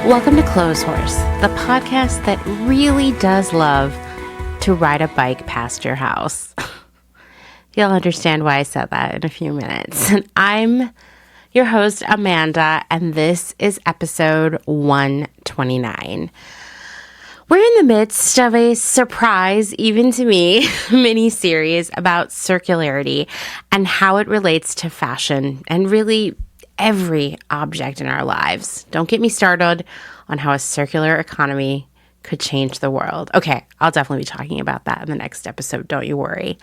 Welcome to Clotheshorse, the podcast that really does love to ride a bike past your house. You'll understand why I said that in a few minutes. And I'm your host, Amanda, and this is episode 129. We're in the midst of a surprise, even to me, mini-series about circularity and how it relates to fashion and really every object in our lives. Don't get me started on how a circular economy could change the world. Okay, I'll definitely be talking about that in the next episode, don't you worry.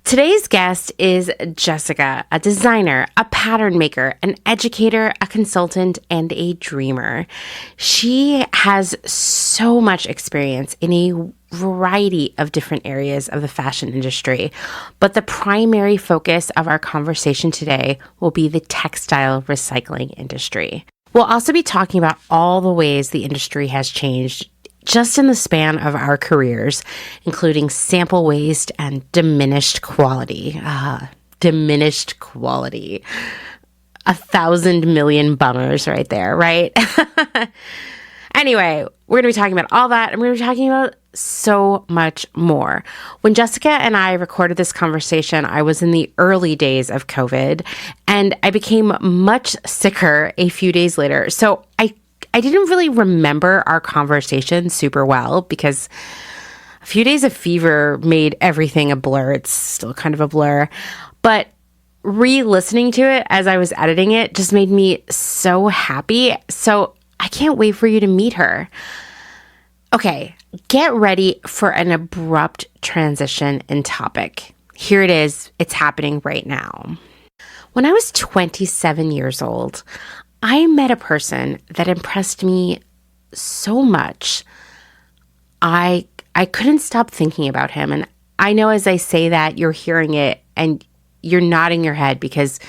Today's guest is Jessica, a designer, a pattern maker, an educator, a consultant, and a dreamer. She has so much experience in a variety of different areas of the fashion industry, but the primary focus of our conversation today will be the textile recycling industry. We'll also be talking about all the ways the industry has changed just in the span of our careers, including sample waste and diminished quality. Diminished quality. 1,000 million bummers right there, right? Anyway, we're going to be talking about all that, and we're going to be talking about so much more. When Jessica and I recorded this conversation, I was in the early days of COVID, and I became much sicker a few days later. So I didn't really remember our conversation super well because a few days of fever made everything a blur. It's still kind of a blur. But re-listening to it as I was editing it just made me so happy. So I can't wait for you to meet her. Okay, get ready for an abrupt transition in topic. Here it is. It's happening right now. When I was 27 years old, I met a person that impressed me so much. I couldn't stop thinking about him. And I know as I say that, you're hearing it and you're nodding your head because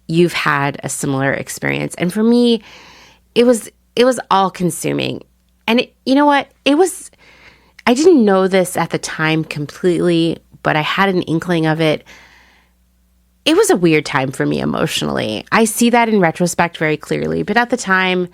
you've had a similar experience. And for me, it was all consuming. And you know what? I didn't know this at the time completely, but I had an inkling of it. It was a weird time for me emotionally. I see that in retrospect very clearly, but at the time,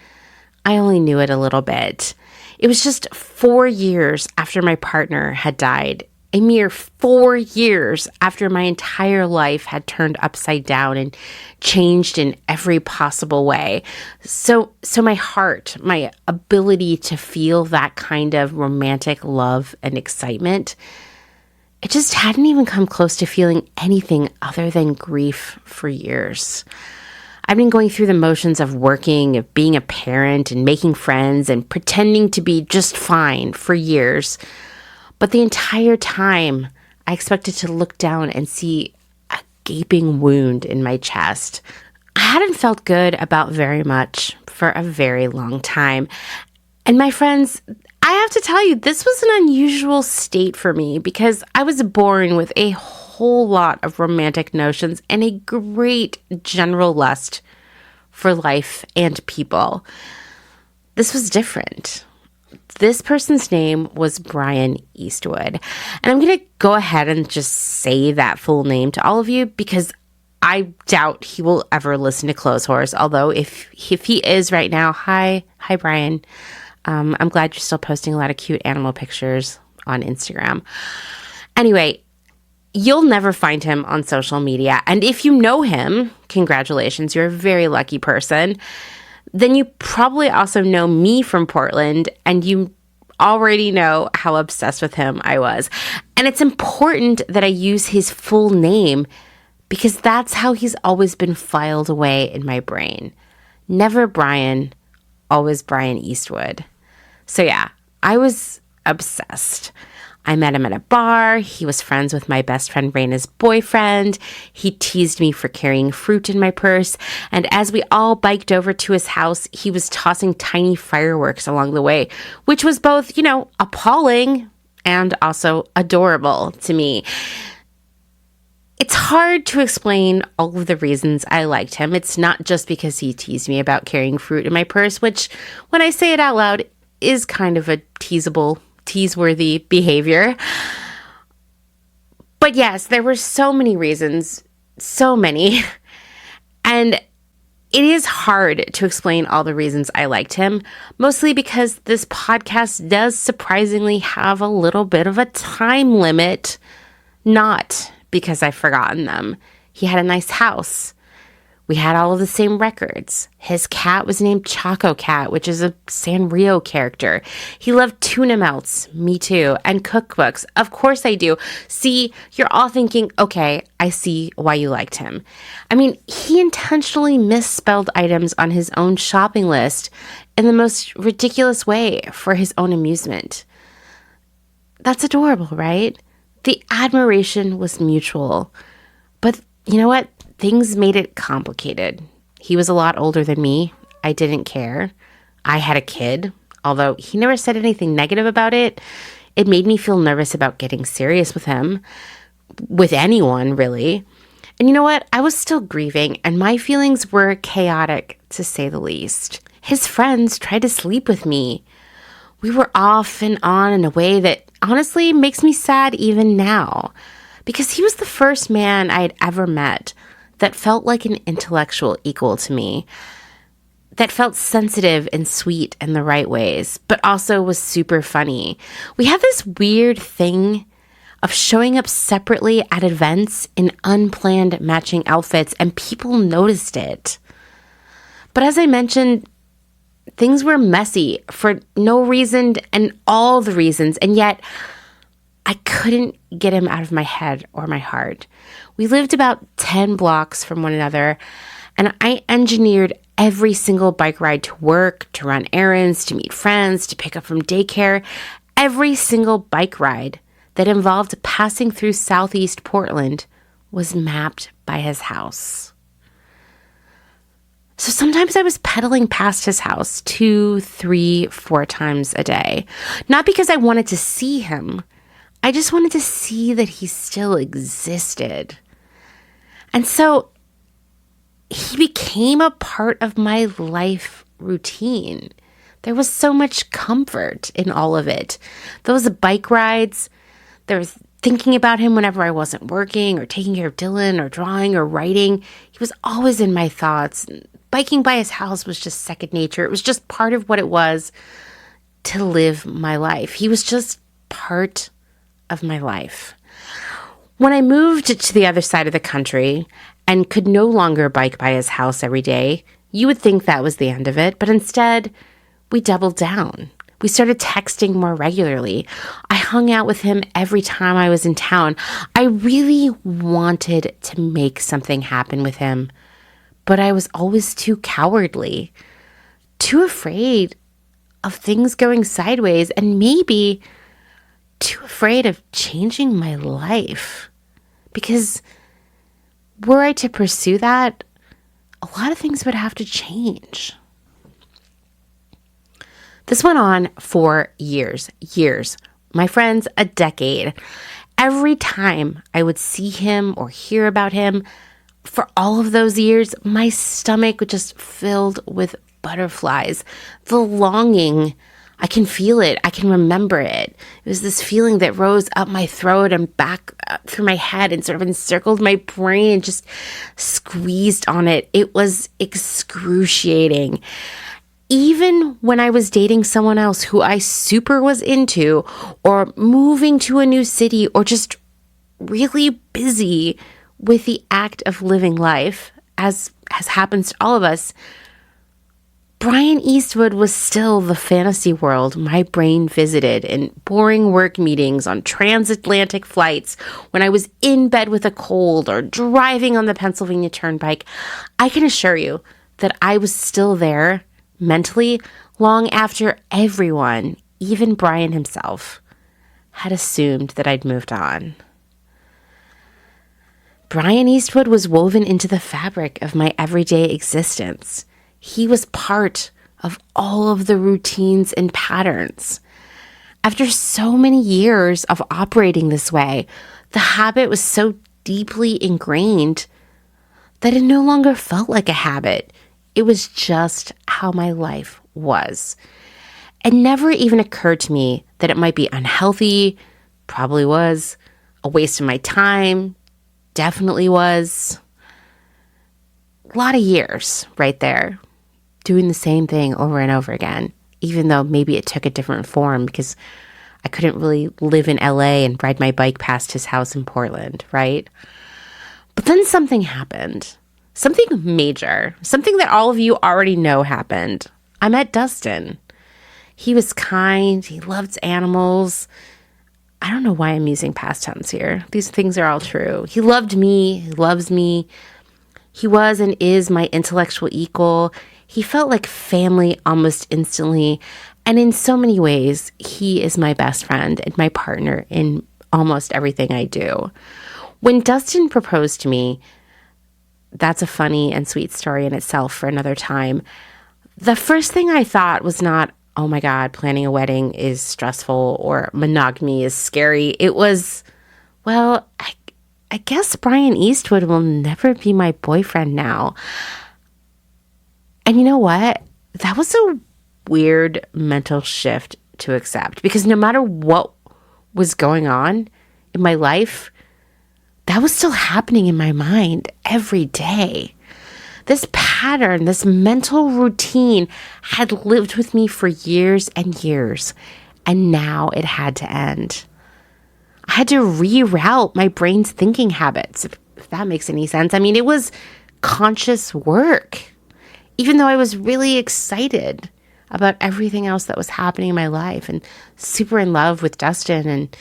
I only knew it a little bit. It was just 4 years after my partner had died, a mere 4 years after my entire life had turned upside down and changed in every possible way. So my heart, my ability to feel that kind of romantic love and excitement, it just hadn't even come close to feeling anything other than grief for years. I've been going through the motions of working, of being a parent, and making friends, and pretending to be just fine for years. But the entire time, I expected to look down and see a gaping wound in my chest. I hadn't felt good about very much for a very long time. And my friends, I have to tell you, this was an unusual state for me because I was born with a whole lot of romantic notions and a great general lust for life and people. This was different. This person's name was Brian Eastwood. And I'm going to go ahead and just say that full name to all of you because I doubt he will ever listen to Clotheshorse. Although if he is right now, hi Brian. I'm glad you're still posting a lot of cute animal pictures on Instagram. Anyway, you'll never find him on social media. And if you know him, congratulations, you're a very lucky person. Then you probably also know me from Portland, and you already know how obsessed with him I was. And it's important that I use his full name because that's how he's always been filed away in my brain. Never Brian, always Brian Eastwood. So yeah, I was obsessed. I met him at a bar. He was friends with my best friend Raina's boyfriend. He teased me for carrying fruit in my purse. And as we all biked over to his house, he was tossing tiny fireworks along the way, which was both, appalling and also adorable to me. It's hard to explain all of the reasons I liked him. It's not just because he teased me about carrying fruit in my purse, which, when I say it out loud, is kind of a tease-worthy behavior. But yes, there were so many reasons, so many. And It is hard to explain all the reasons I liked him, mostly because this podcast does surprisingly have a little bit of a time limit, not because I've forgotten them. He had a nice house. We had all of the same records. His cat was named Choco Cat, which is a Sanrio character. He loved tuna melts, me too, and cookbooks. Of course I do. See, you're all thinking, okay, I see why you liked him. I mean, he intentionally misspelled items on his own shopping list in the most ridiculous way for his own amusement. That's adorable, right? The admiration was mutual. But you know what? Things made it complicated. He was a lot older than me. I didn't care. I had a kid, although he never said anything negative about it. It made me feel nervous about getting serious with him, with anyone, really. And you know what? I was still grieving, and my feelings were chaotic, to say the least. His friends tried to sleep with me. We were off and on in a way that honestly makes me sad even now, because he was the first man I had ever met that felt like an intellectual equal to me, that felt sensitive and sweet in the right ways, but also was super funny. We had this weird thing of showing up separately at events in unplanned matching outfits, and people noticed it. But as I mentioned, things were messy for no reason and all the reasons, and yet I couldn't get him out of my head or my heart. We lived about 10 blocks from one another, and I engineered every single bike ride to work, to run errands, to meet friends, to pick up from daycare. Every single bike ride that involved passing through Southeast Portland was mapped by his house. So sometimes I was pedaling past his house 2, 3, 4 times a day. Not because I wanted to see him. I just wanted to see that he still existed. And so he became a part of my life routine. There was so much comfort in all of it. Those bike rides, there was thinking about him whenever I wasn't working or taking care of Dylan or drawing or writing. He was always in my thoughts. Biking by his house was just second nature. It was just part of what it was to live my life. He was just part of my life. When I moved to the other side of the country and could no longer bike by his house every day, you would think that was the end of it, but instead, we doubled down. We started texting more regularly. I hung out with him every time I was in town. I really wanted to make something happen with him, but I was always too cowardly, too afraid of things going sideways, and maybe too afraid of changing my life. Because were I to pursue that, a lot of things would have to change. This went on for years. My friends, a decade. Every time I would see him or hear about him, for all of those years, my stomach was just filled with butterflies. The longing, I can feel it. I can remember it. It was this feeling that rose up my throat and back through my head and sort of encircled my brain and just squeezed on it. It was excruciating. Even when I was dating someone else who I super was into, or moving to a new city, or just really busy with the act of living life, as happens to all of us, Brian Eastwood was still the fantasy world my brain visited in boring work meetings, on transatlantic flights, when I was in bed with a cold, or driving on the Pennsylvania Turnpike. I can assure you that I was still there mentally long after everyone, even Brian himself, had assumed that I'd moved on. Brian Eastwood was woven into the fabric of my everyday existence. He was part of all of the routines and patterns. After so many years of operating this way, the habit was so deeply ingrained that it no longer felt like a habit. It was just how my life was. It never even occurred to me that it might be unhealthy, probably was, a waste of my time, definitely was. a lot of years right there doing the same thing over and over again, even though maybe it took a different form because I couldn't really live in LA and ride my bike past his house in Portland, right? But then something happened. Something major. Something that all of you already know happened. I met Dustin. He was kind. He loved animals. I don't know why I'm using past tense here. These things are all true. He loved me. He loves me. He was and is my intellectual equal. He felt like family almost instantly. And in so many ways, he is my best friend and my partner in almost everything I do. When Dustin proposed to me, that's a funny and sweet story in itself for another time. The first thing I thought was not, oh my God, planning a wedding is stressful or monogamy is scary. It was, well, I guess Brian Eastwood will never be my boyfriend now. And you know what? That was a weird mental shift to accept because no matter what was going on in my life, that was still happening in my mind every day. This pattern, this mental routine had lived with me for years and years, and now it had to end. I had to reroute my brain's thinking habits, if that makes any sense. I mean, it was conscious work, even though I was really excited about everything else that was happening in my life and super in love with Dustin and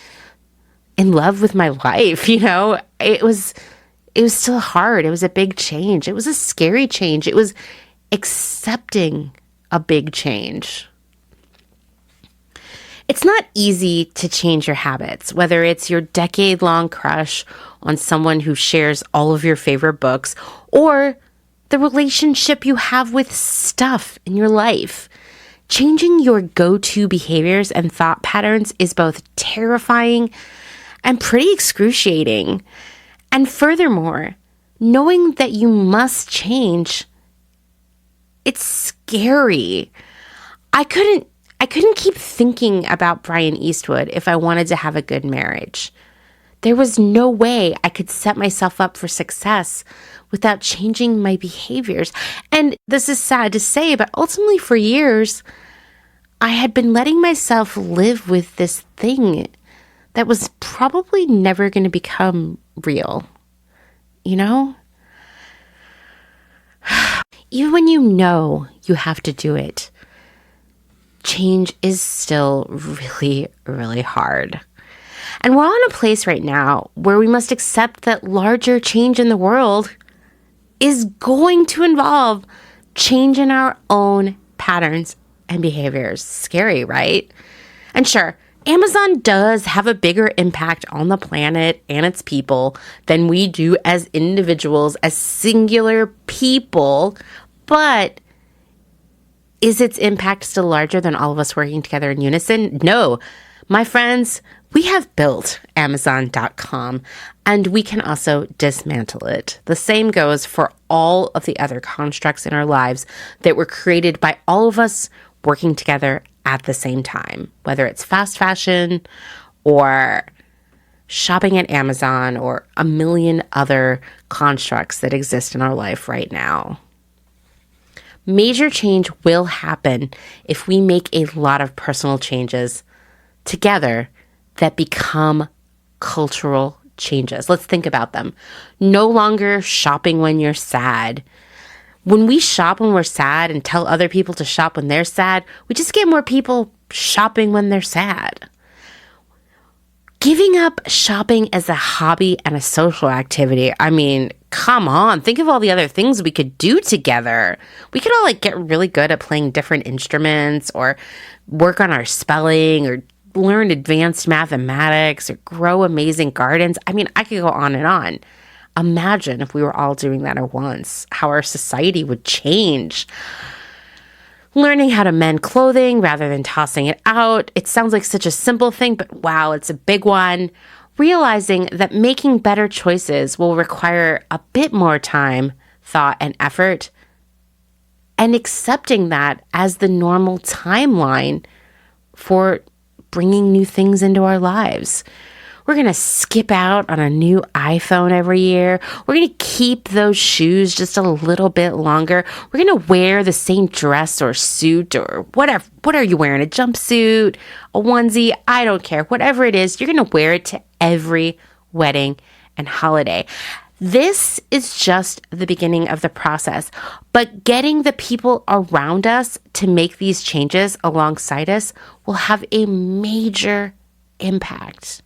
in love with my life. It was still hard. It was a big change. It was a scary change. It was accepting a big change. It's not easy to change your habits, whether it's your decade-long crush on someone who shares all of your favorite books or the relationship you have with stuff in your life. Changing your go-to behaviors and thought patterns is both terrifying and pretty excruciating. And furthermore, knowing that you must change, it's scary. I couldn't keep thinking about Brian Eastwood if I wanted to have a good marriage. There was no way I could set myself up for success without changing my behaviors. And this is sad to say, but ultimately for years, I had been letting myself live with this thing that was probably never going to become real. Even when you know you have to do it, change is still really, really hard. And we're all in a place right now where we must accept that larger change in the world is going to involve change in our own patterns and behaviors. Scary, right? And sure, Amazon does have a bigger impact on the planet and its people than we do as individuals, as singular people, but is its impact still larger than all of us working together in unison? No. My friends, we have built Amazon.com, and we can also dismantle it. The same goes for all of the other constructs in our lives that were created by all of us working together at the same time, whether it's fast fashion or shopping at Amazon or a million other constructs that exist in our life right now. Major change will happen if we make a lot of personal changes together that become cultural changes. Let's think about them. No longer shopping when you're sad. When we shop when we're sad and tell other people to shop when they're sad, we just get more people shopping when they're sad. Giving up shopping as a hobby and a social activity. I mean, come on. Think of all the other things we could do together. We could all get really good at playing different instruments or work on our spelling or learn advanced mathematics or grow amazing gardens. I mean, I could go on and on. Imagine if we were all doing that at once, how our society would change. Learning how to mend clothing rather than tossing it out. It sounds like such a simple thing, but wow, it's a big one. Realizing that making better choices will require a bit more time, thought, and effort, and accepting that as the normal timeline for bringing new things into our lives. We're going to skip out on a new iPhone every year. We're going to keep those shoes just a little bit longer. We're going to wear the same dress or suit or whatever. What are you wearing? A jumpsuit, a onesie? I don't care. Whatever it is, you're going to wear it to every wedding and holiday. This is just the beginning of the process, but getting the people around us to make these changes alongside us will have a major impact.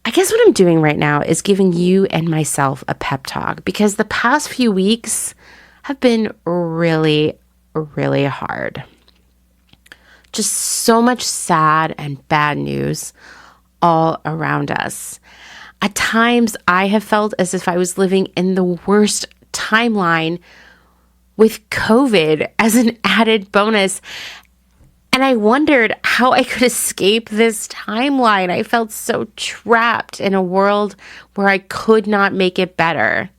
I guess what I'm doing right now is giving you and myself a pep talk because the past few weeks have been really, really hard. Just so much sad and bad news all around us. At times, I have felt as if I was living in the worst timeline with COVID as an added bonus. And I wondered how I could escape this timeline. I felt so trapped in a world where I could not make it better.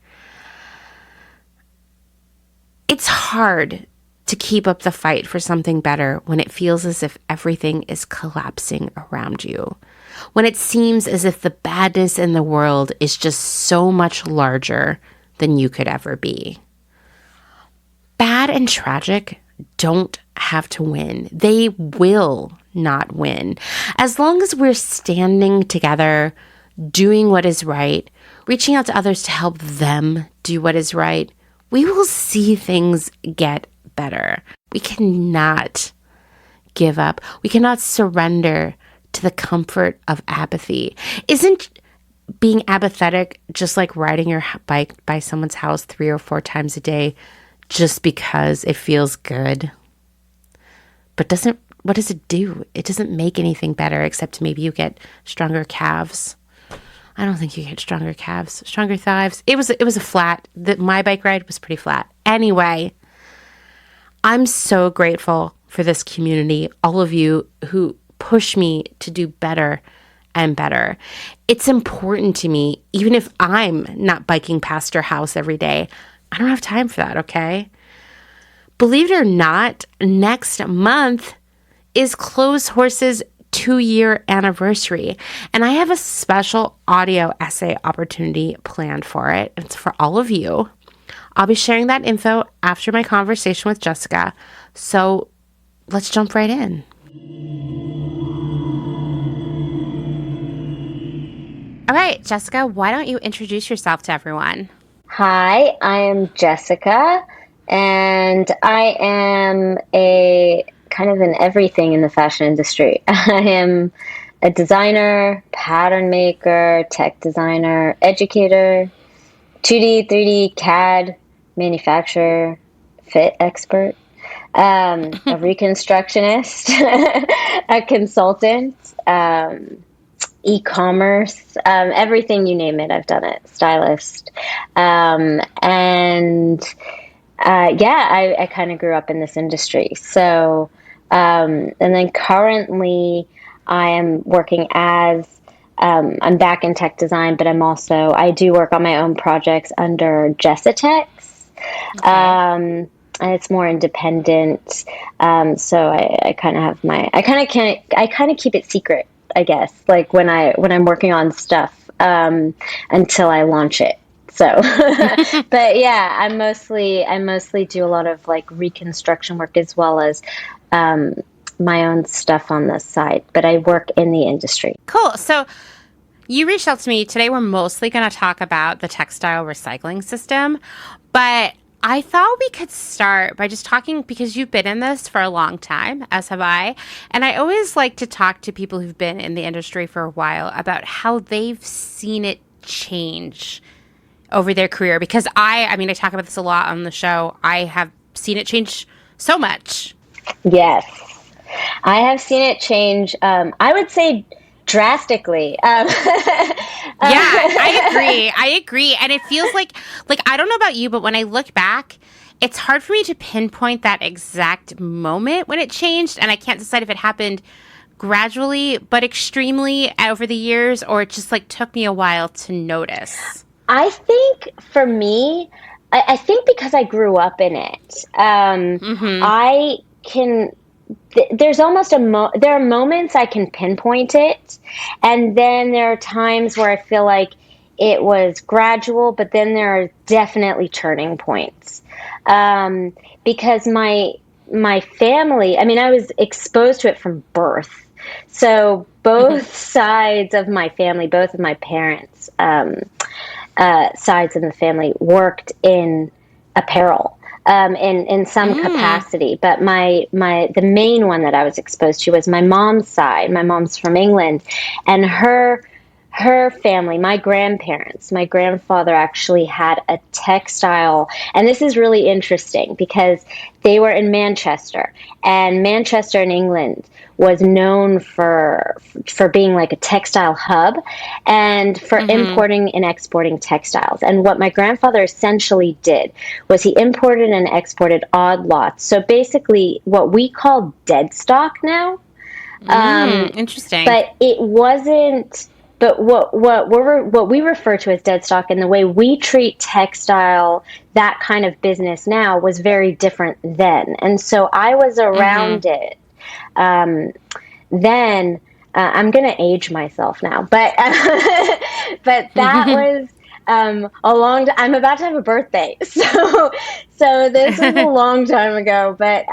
It's hard to keep up the fight for something better when it feels as if everything is collapsing around you. When it seems as if the badness in the world is just so much larger than you could ever be. Bad and tragic don't have to win. They will not win. As long as we're standing together, doing what is right, reaching out to others to help them do what is right, we will see things get better. We cannot give up. We cannot surrender to the comfort of apathy. Isn't being apathetic just like riding your bike by someone's house 3 or 4 times a day just because it feels good? But what does it do? It doesn't make anything better except maybe you get stronger calves. I don't think you get stronger calves, stronger thighs. It was a flat. My bike ride was pretty flat. Anyway, I'm so grateful for this community, all of you who push me to do better and better. It's important to me, even if I'm not biking past your house every day. I don't have time for that, okay? Believe it or not, next month is Clotheshorse's 2-year anniversary, and I have a special audio essay opportunity planned for it. It's for all of you. I'll be sharing that info after my conversation with Jessica, so let's jump right in. All right, Jessica, why don't you introduce yourself to everyone? Hi, I am Jessica, and I am a kind of an everything in the fashion industry. I am a designer, pattern maker, tech designer, educator, 2D, 3D, CAD, manufacturer, fit expert, a reconstructionist, a consultant, e-commerce, everything you name it, I've done it, stylist. I kind of grew up in this industry. So, and then currently I am working as, I'm back in tech design, but I do work on my own projects under Jessitex. Okay. And it's more independent. So I kind of have I kind of keep it secret, I guess, like when I'm working on stuff, until I launch it. So, but yeah, I mostly do a lot of like reconstruction work as well as, my own stuff on the side, but I work in the industry. Cool. So you reached out to me. Today we're mostly going to talk about the textile recycling system, but I thought we could start by just talking, because you've been in this for a long time, as have I, and I always like to talk to people who've been in the industry for a while about how they've seen it change over their career, because I talk about this a lot on the show. I have seen it change so much. Yes, I have seen it change. I would say drastically. Yeah, I agree. And it feels like I don't know about you, but when I look back, it's hard for me to pinpoint that exact moment when it changed. And I can't decide if it happened gradually, but extremely over the years, or it just like took me a while to notice. I think for me, I think because I grew up in it, I can there's almost there are moments I can pinpoint it, and then there are times where I feel like it was gradual, but then there are definitely turning points. Because my family, I mean, I was exposed to it from birth. So both sides of my family, both of my parents, sides of the family worked in apparel, in some capacity. But the main one that I was exposed to was my mom's side. My mom's from England, and her family, my grandparents, my grandfather actually had a textile, and this is really interesting because they were in Manchester, and Manchester in England was known for being like a textile hub and for importing and exporting textiles. And what my grandfather essentially did was he imported and exported odd lots. So basically what we call dead stock now. Interesting. But it wasn't. But what we refer to as dead stock and the way we treat textile, that kind of business now, was very different then. And so I was around it. Then I'm going to age myself now, but but that was a long. I'm about to have a birthday, so this was a long time ago. But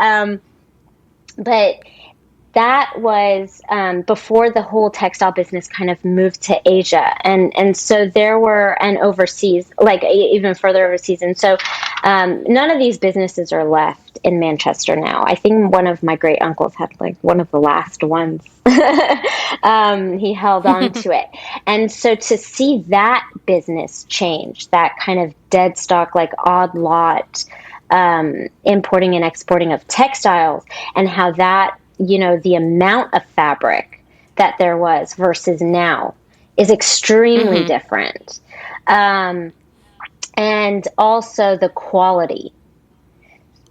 that was before the whole textile business kind of moved to Asia, and so there were, and overseas, like even further overseas, and so none of these businesses are left in Manchester now. I think one of my great uncles had like one of the last ones. He held on to it, and so to see that business change, that kind of dead stock, like odd lot, importing and exporting of textiles, and how that, you know, the amount of fabric that there was versus now is extremely different. And also the quality.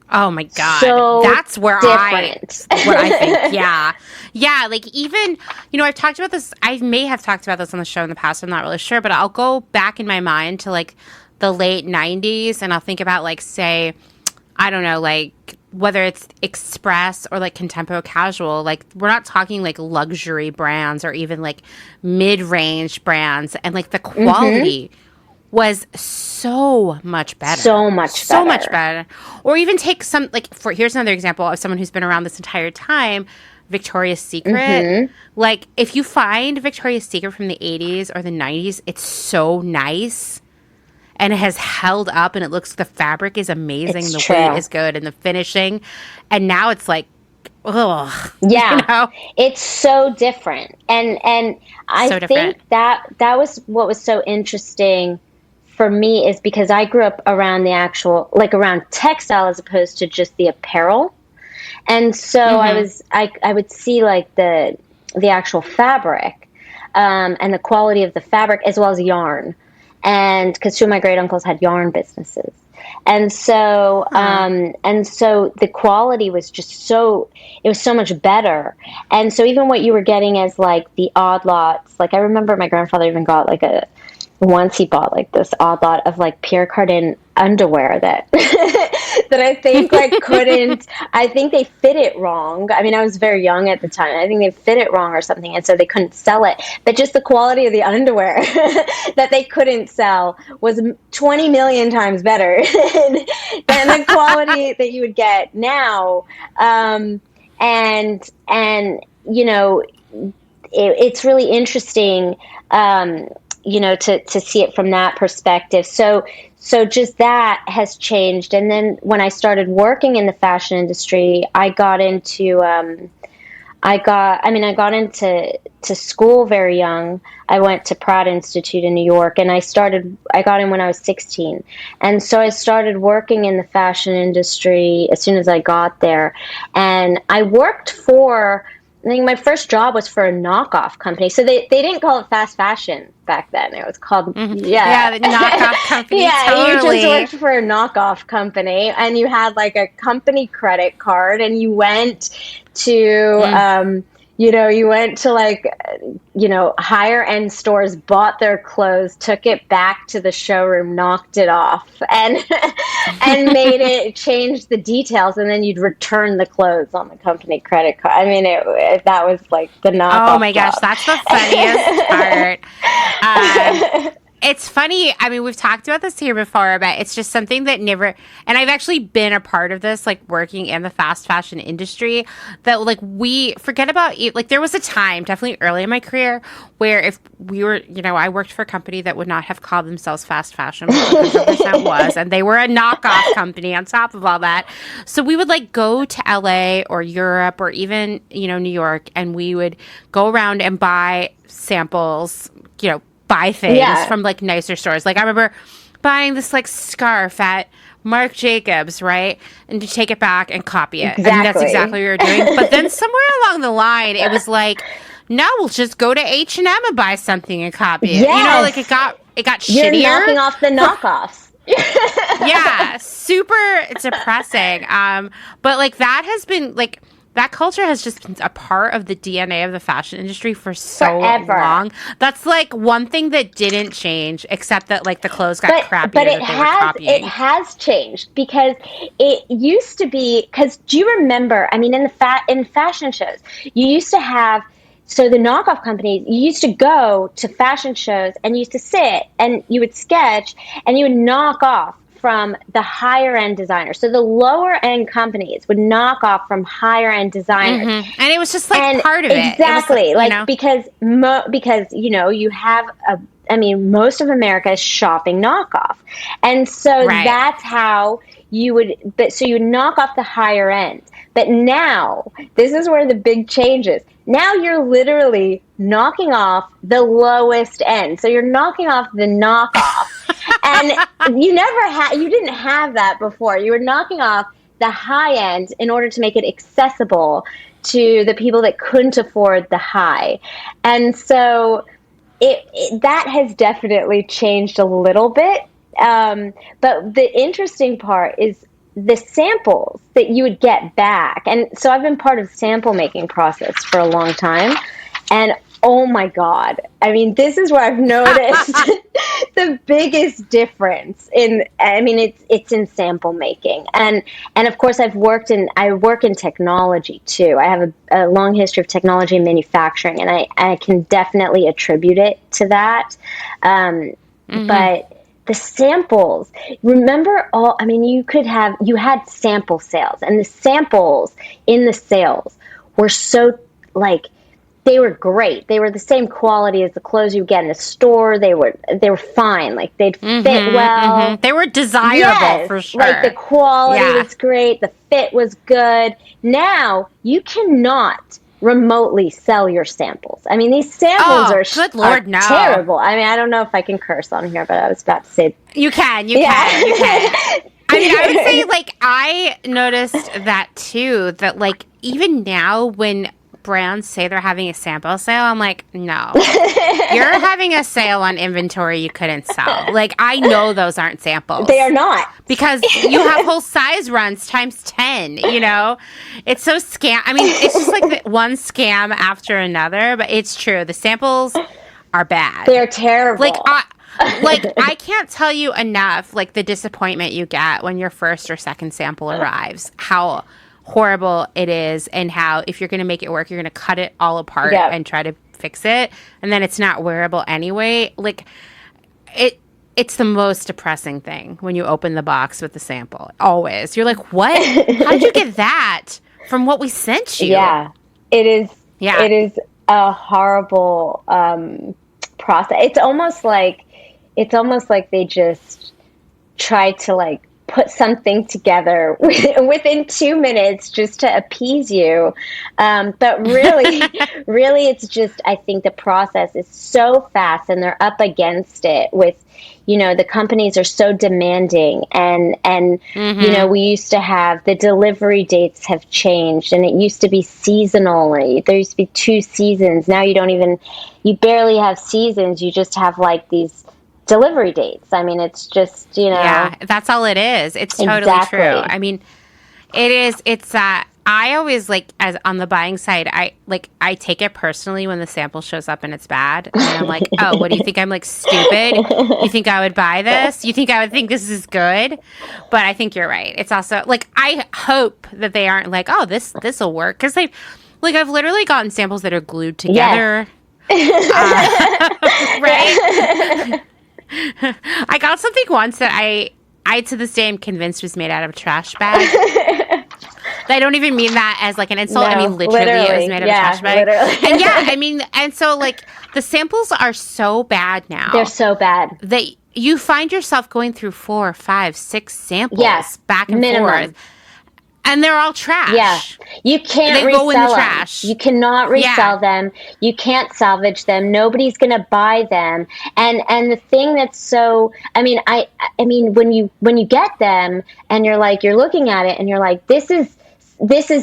Oh my God. So that's where different. what I think. Yeah. Yeah. Like even, you know, I've talked about this. I may have talked about this on the show in the past. I'm not really sure, but I'll go back in my mind to like the late 90s and I'll think about like, say, I don't know, like whether it's Express or like Contempo Casual, like we're not talking like luxury brands or even like mid-range brands, and like the quality was so much better. So much better. Or even take some, like, here's another example of someone who's been around this entire time, Victoria's Secret. Like if you find Victoria's Secret from the 80s or the 90s, it's so nice. And it has held up, and it looks, the fabric is amazing. It's the true. weight is good, and the finishing. And now it's like, ugh. Yeah, you know? It's so different. And I think that was what was so interesting for me, is because I grew up around the actual, like around textile as opposed to just the apparel. And so I would see like the actual fabric, and the quality of the fabric, as well as yarn. And because two of my great uncles had yarn businesses, and so the quality was just it was so much better. And so even what you were getting as like the odd lots, like I remember my grandfather even got like once he bought like this odd lot of like Pierre Cardin underwear that that I think like I think they fit it wrong. I mean, I was very young at the time. I think they fit it wrong or something, and so they couldn't sell it. But just the quality of the underwear that they couldn't sell was 20 million times better than the quality that you would get now. And you know, it's really interesting, you know, to see it from that perspective. So just that has changed. And then when I started working in the fashion industry, I got into school very young. I went to Pratt Institute in New York, and I got in when I was 16. And so I started working in the fashion industry as soon as I got there. And I worked for, I think my first job was for a knockoff company. So they didn't call it fast fashion back then. It was called, the knockoff company. Yeah, totally. You just worked for a knockoff company, and you had like a company credit card, and you went to, You went to like, higher end stores, bought their clothes, took it back to the showroom, knocked it off, and and changed the details, and then you'd return the clothes on the company credit card. I mean, that was like the Oh knockoff my gosh, job. that's the funniest part. It's funny. I mean, we've talked about this here before, but it's just something that never, and I've actually been a part of this, like working in the fast fashion industry, that like we forget about, like there was a time, definitely early in my career, where if we were, I worked for a company that would not have called themselves fast fashion, which 100% was, and they were a knockoff company on top of all that. So we would like go to LA or Europe or even, New York, and we would go around and buy samples, buy things from like nicer stores. Like I remember buying this like scarf at Marc Jacobs, right? And to take it back and copy it. Exactly. And that's exactly what we were doing. But then somewhere along the line, it was like, no, we'll just go to H&M and buy something and copy it. Yes. Like it got You're shittier. knocking off the knockoffs. Yeah, super depressing. But like that has been like, that culture has just been a part of the DNA of the fashion industry for so long. That's like one thing that didn't change, except that like the clothes got crappier. But it has changed, because it used to be. Because do you remember? I mean, in fashion shows, you used to have. So the knockoff companies, you used to go to fashion shows and you used to sit and you would sketch and you would knock off from the higher end designers. So the lower end companies would knock off from higher end designers. Mm-hmm. And it was just like part of it. Exactly. It was, like, because you have most of America is shopping knockoff. And so that's how you would knock off the higher end. But now, this is where the big change is. Now you're literally knocking off the lowest end. So you're knocking off the knockoff. And you didn't have that before. You were knocking off the high end in order to make it accessible to the people that couldn't afford the high. And so that has definitely changed a little bit. But the interesting part is the samples that you would get back. And so I've been part of the sample making process for a long time. And oh my God, I mean, this is where I've noticed the biggest difference it's in sample making. And of course I work in technology too. I have a long history of technology and manufacturing, and I can definitely attribute it to that. But the samples, remember you had sample sales, and the samples in the sales were so like, they were great. They were the same quality as the clothes you get in the store. They were fine. Like they'd fit well. Mm-hmm. They were desirable for sure. Like the quality was great. The fit was good. Now you cannot remotely sell your samples. I mean, these samples are terrible. I mean, I don't know if I can curse on here, but I was about to say you can. I mean, I would say like I noticed that too. That like even now when brands say they're having a sample sale, I'm like, no, you're having a sale on inventory you couldn't sell. Like, I know those aren't samples. They are not. Because you have whole size runs times 10, It's so scam. I mean, it's just like one scam after another, but it's true. The samples are bad. They're terrible. I can't tell you enough, like, the disappointment you get when your first or second sample arrives. How horrible it is, and how if you're going to make it work, you're going to cut it all apart and try to fix it, and then it's not wearable anyway. Like it's the most depressing thing when you open the box with the sample. Always, you're like, what? How did you get that from what we sent you? It is a horrible process. It's almost like they just try to like put something together within 2 minutes just to appease you. But really, it's just, I think the process is so fast, and they're up against it with, the companies are so demanding, and we used to have the delivery dates have changed, and it used to be seasonally. There used to be 2 seasons. Now you barely have seasons. You just have like these delivery dates. I mean, it's just, Yeah, that's all it is. It's totally true. I mean, it is. It's I always as on the buying side, I take it personally when the sample shows up and it's bad. And I'm like, oh, what do you think? I'm stupid? You think I would buy this? You think I would think this is good? But I think you're right. It's also I hope that they aren't oh, this'll work. Because I've literally gotten samples that are glued together. Right? I got something once that I to this day am convinced was made out of a trash bag. I don't even mean that as an insult. No, I mean literally it was made of a trash bag. Literally. And so the samples are so bad now. They're so bad that you find yourself going through 4, 5, 6 samples back and forth. And they're all trash. Yeah. You can't resell them. Trash. You cannot resell them. You can't salvage them. Nobody's going to buy them. And the thing that's so, I mean, when you get them and you're looking at it and you're like, this is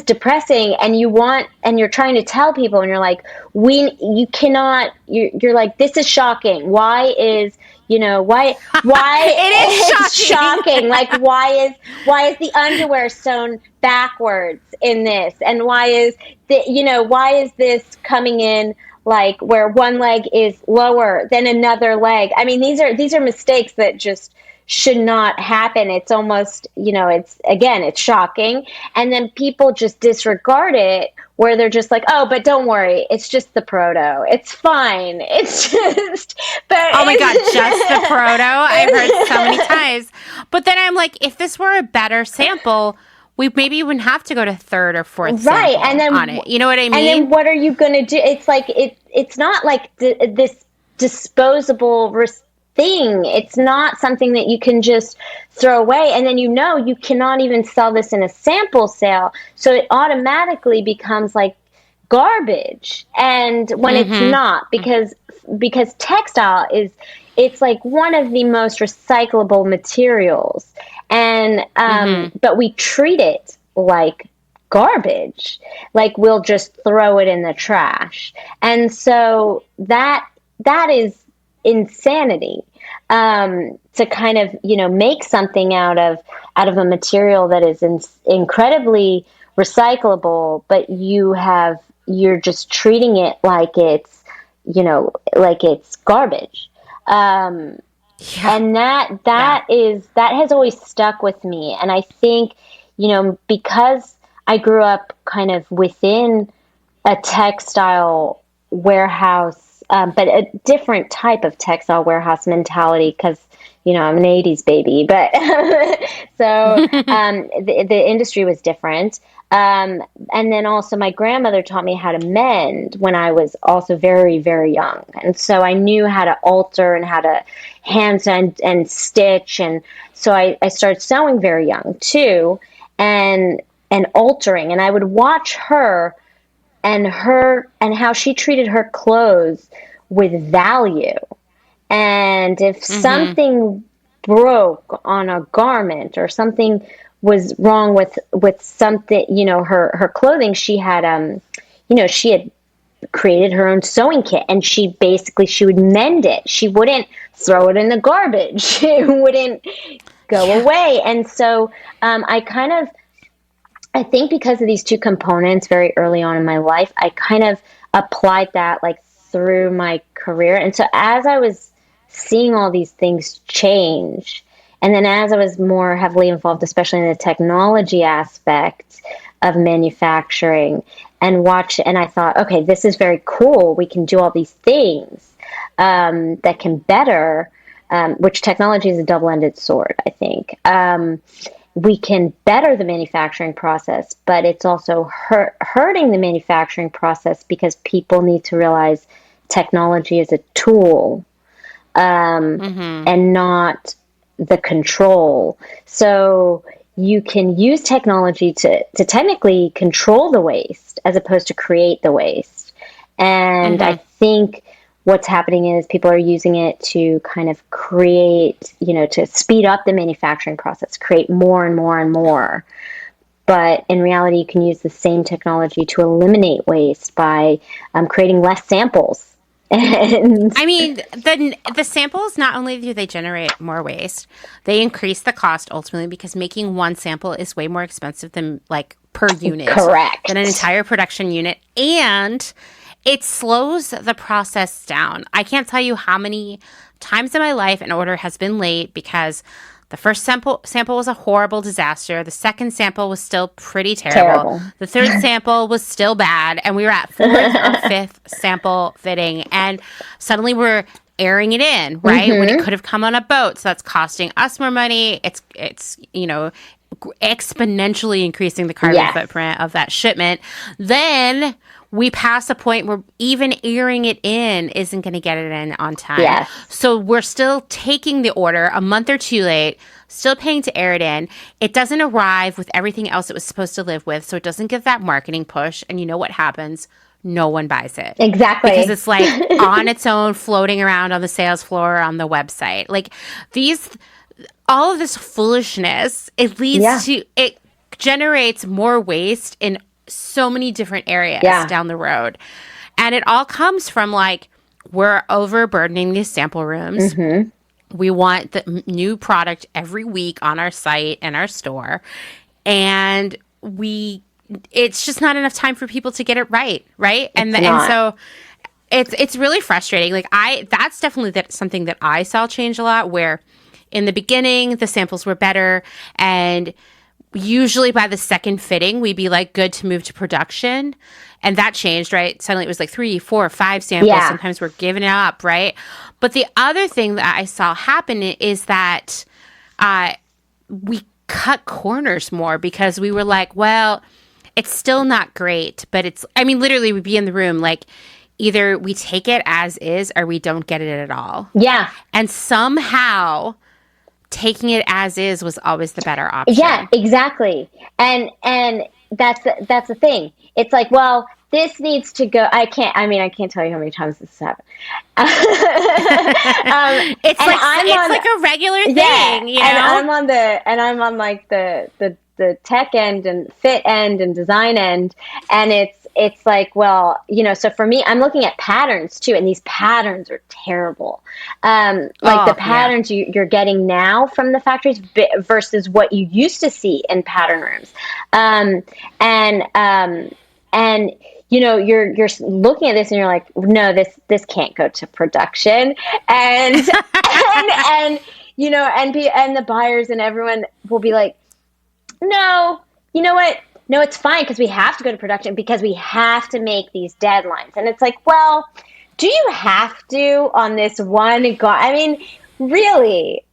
depressing, and you're trying to tell people, and you're like, you cannot, you're like, this is shocking. Why is it is shocking. Why is the underwear sewn backwards in this? And why is this coming in where one leg is lower than another leg? I mean, these are mistakes that just should not happen. It's almost, it's shocking. And then people just disregard it, where they're just like, oh, but don't worry, it's just the proto. It's fine. It's just, but oh my God, just the proto. I've heard so many times. But then I'm like, if this were a better sample, we maybe wouldn't have to go to third or fourth sample and then, on it. You know what I mean? And then what are you going to do? It's it's not this disposable thing. It's not something that you can just throw away. And then you cannot even sell this in a sample sale. So it automatically becomes garbage. And when it's not, because textile it's one of the most recyclable materials. And but we treat it like garbage. We'll just throw it in the trash. And so that is insanity, to kind of make something out of a material that is incredibly recyclable, but you're just treating it like it's garbage, and that has always stuck with me. And I think because I grew up kind of within a textile warehouse, but a different type of textile warehouse mentality, because, I'm an 80s baby, but so the industry was different. And then also my grandmother taught me how to mend when I was also very, very young. And so I knew how to alter and how to hand and stitch. And so I started sewing very young too, and altering. And I would watch her and how she treated her clothes with value. And if something broke on a garment, or something was wrong with something, her clothing, she had she had created her own sewing kit, and she would mend it. She wouldn't throw it in the garbage. It wouldn't go away. And so I think because of these two components very early on in my life, I kind of applied that through my career. And so as I was seeing all these things change, and then as I was more heavily involved, especially in the technology aspect of manufacturing, and I thought, okay, this is very cool. We can do all these things that can better, which technology is a double-ended sword, I think. We can better the manufacturing process, but it's also hurting the manufacturing process, because people need to realize technology is a tool, and not the control. So you can use technology to technically control the waste as opposed to create the waste. And I think what's happening is people are using it to kind of create, to speed up the manufacturing process, create more and more and more. But in reality, you can use the same technology to eliminate waste by creating less samples. I mean, the samples, not only do they generate more waste, they increase the cost ultimately, because making one sample is way more expensive than per unit Correct. than an entire production unit. And it slows the process down. I can't tell you how many times in my life an order has been late because the first sample was a horrible disaster. The second sample was still pretty terrible. The third sample was still bad. And we were at fourth or fifth sample fitting. And suddenly we're airing it in, right? When it could have come on a boat. So that's costing us more money. It's exponentially increasing the carbon footprint of that shipment. Then we pass a point where even airing it in isn't going to get it in on time. Yes. So we're still taking the order a month or two late, still paying to air it in. It doesn't arrive with everything else it was supposed to live with, so it doesn't get that marketing push. And you know what happens? No one buys it. Exactly. Because it's like on its own, floating around on the sales floor or on the website. Like all of this foolishness, it leads to, it generates more waste in so many different areas down the road. And it all comes from like, we're overburdening these sample rooms. We want the new product every week on our site and our store. And it's just not enough time for people to get it right. And so it's really frustrating. Like that's definitely something that I saw change a lot, where in the beginning the samples were better, and usually by the second fitting we'd be like good to move to production. And that changed, right? Suddenly it was like 3, 4, 5 samples. Sometimes we're giving it up, right? But the other thing that I saw happen is that we cut corners more, because we were like, well, it's still not great, but literally we'd be in the room like, either we take it as is or we don't get it at all. Yeah. And somehow taking it as is was always the better option. Yeah, exactly. And that's the thing. It's like, well, this needs to go. I can't tell you how many times this has happened. It's like a regular thing, you know? And I'm on like the tech end and fit end and design end, and it's like, well, so for me, I'm looking at patterns too, and these patterns are terrible. The patterns you're getting now from the factories versus what you used to see in pattern rooms. You're looking at this and you're like, no, this can't go to production. And the buyers and everyone will be like, no, you know what? No, it's fine, because we have to go to production because we have to make these deadlines. And it's like, well, do you have to on this one? Really?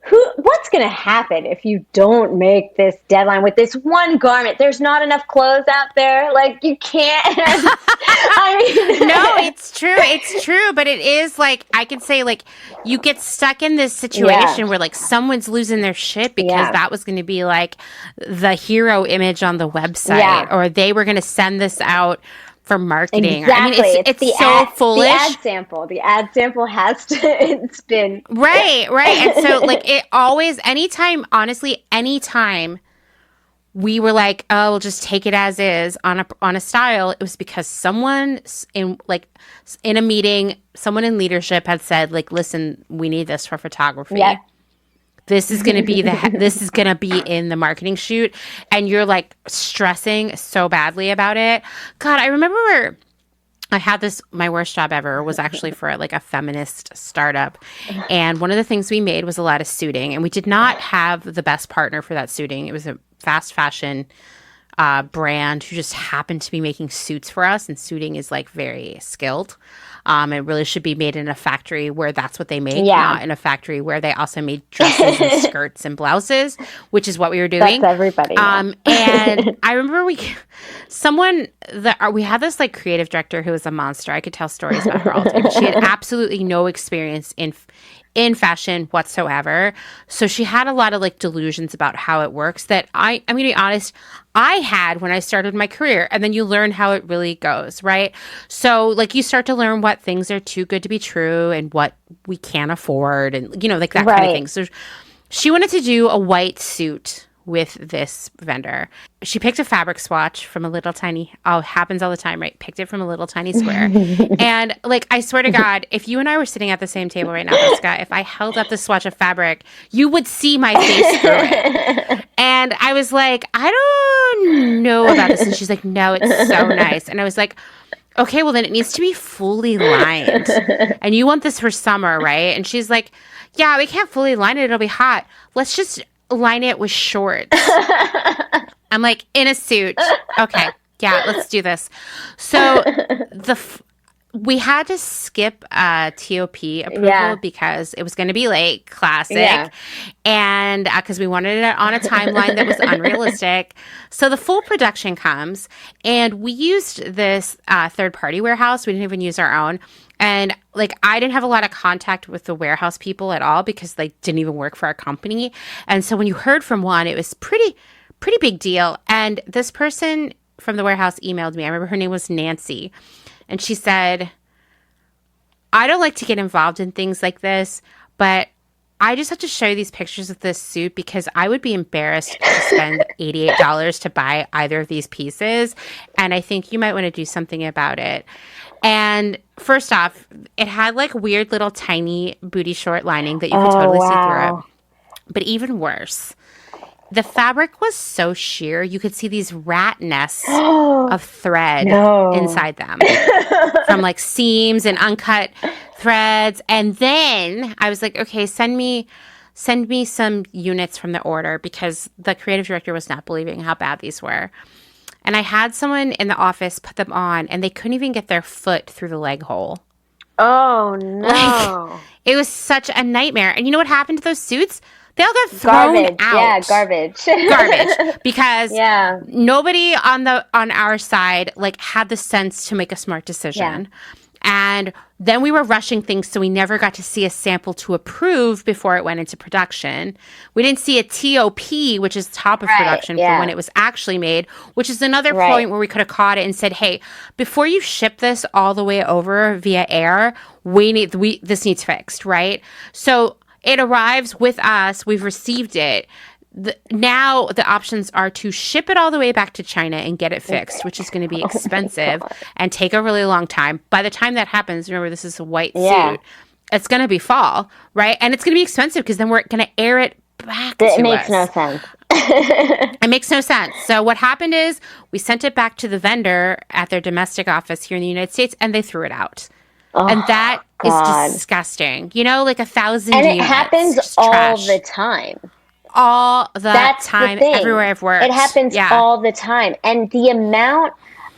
What's going to happen if you don't make this deadline with this one garment? There's not enough clothes out there. Like, you can't. No, it's true. But it is like, I could say, like, you get stuck in this situation where like someone's losing their shit because that was going to be like the hero image on the website, or they were going to send this out for marketing. Exactly. It's so foolish. The ad sample has to, it's been. Right. And so like it always, anytime we were like, oh, we'll just take it as is on a style, it was because someone in a meeting, someone in leadership had said, like, listen, we need this for photography. Yeah. This is going to be in the marketing shoot, and you're like stressing so badly about it. God, I remember I had my worst job ever was actually for like a feminist startup. And one of the things we made was a lot of suiting, and we did not have the best partner for that suiting. It was a fast fashion brand who just happened to be making suits for us, and suiting is like very skilled. It really should be made in a factory where that's what they make, not in a factory where they also made dresses and skirts and blouses, which is what we were doing. That's everybody. And I remember we had this like creative director who was a monster. I could tell stories about her all the time. She had absolutely no experience in fashion whatsoever. So she had a lot of like delusions about how it works that I'm going to be honest, I had when I started my career. And then you learn how it really goes, right? So like you start to learn what things are too good to be true and what we can't afford and, like that kind of thing. So she wanted to do a white suit with this vendor. She picked a fabric swatch from a little tiny, happens all the time, right? Picked it from a little tiny square. And like, I swear to God, if you and I were sitting at the same table right now, Jessica, if I held up the swatch of fabric, you would see my face through it. And I was like, I don't know about this. And she's like, no, it's so nice. And I was like, okay, well then it needs to be fully lined. And you want this for summer, right? And she's like, yeah, we can't fully line it. It'll be hot. Let's just line it with shorts. I'm like, in a suit. Okay. Yeah, let's do this. So we had to skip TOP approval because it was going to be late, classic. And because we wanted it on a timeline that was unrealistic. So the full production comes, and we used this third-party warehouse. We didn't even use our own. And like, I didn't have a lot of contact with the warehouse people at all because they didn't even work for our company. And so when you heard from one, it was pretty big deal. And this person from the warehouse emailed me. I remember her name was Nancy. And she said, I don't like to get involved in things like this, but I just have to show you these pictures of this suit because I would be embarrassed to spend $88 to buy either of these pieces. And I think you might want to do something about it. And first off, it had like weird little tiny booty short lining that you could totally see through it. But even worse, the fabric was so sheer, you could see these rat nests of thread inside them from like seams and uncut threads. And then I was like, okay, send me some units from the order because the creative director was not believing how bad these were. And I had someone in the office put them on, and they couldn't even get their foot through the leg hole. Oh, no. Like, it was such a nightmare. And you know what happened to those suits? They all got thrown out. Yeah, garbage. Garbage. Because nobody on our side like had the sense to make a smart decision. Yeah. And then we were rushing things, so we never got to see a sample to approve before it went into production. We didn't see a TOP, which is top of production for when it was actually made, which is another point where we could have caught it and said, hey, before you ship this all the way over via air, this needs fixed, right? So it arrives with us. We've received it. Now the options are to ship it all the way back to China and get it fixed, which is going to be expensive and take a really long time. By the time that happens, remember, this is a white suit. It's going to be fall, right? And it's going to be expensive because then we're going to air it back to us. It makes no sense. It makes no sense. So what happened is we sent it back to the vendor at their domestic office here in the United States, and they threw it out. Oh, and that is disgusting. You know, like 1,000 units. And it happens all the time. All the time, everywhere I've worked. It happens all the time. And the amount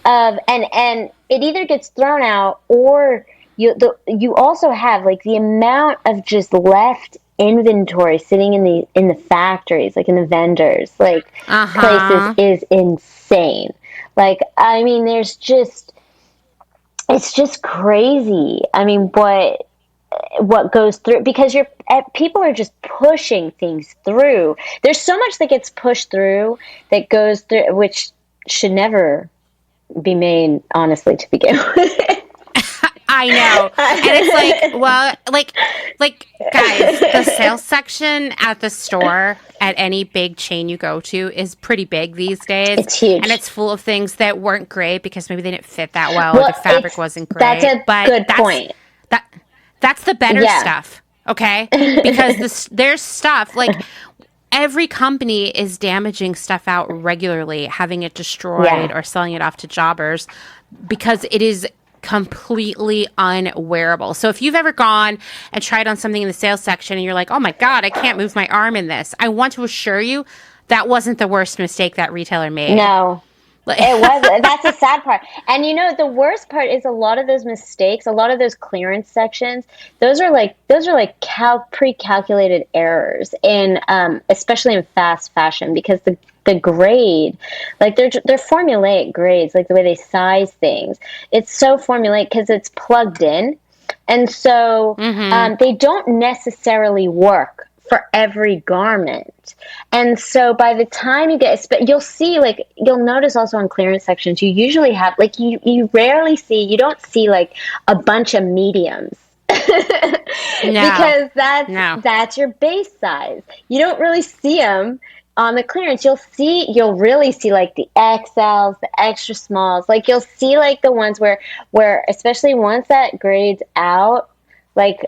of, and it either gets thrown out or you also have like the amount of just left inventory sitting in the factories, like in the vendors, like places is insane. Like, I mean, it's just crazy. I mean, what goes through, because people are just pushing things through. There's so much that gets pushed through that goes through, which should never be made, honestly, to begin with. I know. And it's like, well, like guys, the sales section at the store at any big chain you go to is pretty big these days. It's huge. And it's full of things that weren't great because maybe they didn't fit that well or the fabric wasn't great. That's a good point. That's the better stuff, okay? Because there's stuff, like, every company is damaging stuff out regularly, having it destroyed or selling it off to jobbers because it is completely unwearable. So if you've ever gone and tried on something in the sales section and you're like, oh my God, I can't move my arm in this, I want to assure you that wasn't the worst mistake that retailer made. No. It was. That's the sad part. And you know, the worst part is a lot of those mistakes, a lot of those clearance sections, those are like pre-calculated errors in especially in fast fashion, because the grade, like they're formulaic grades, like the way they size things. It's so formulaic because it's plugged in. And so they don't necessarily work for every garment. And so by the time you you'll notice also on clearance sections, you usually have, like, you don't see like a bunch of mediums. Because that's your base size. You don't really see them on the clearance, you'll really see like the XLs, the extra smalls. Like you'll see like the ones where especially once that grade's out, like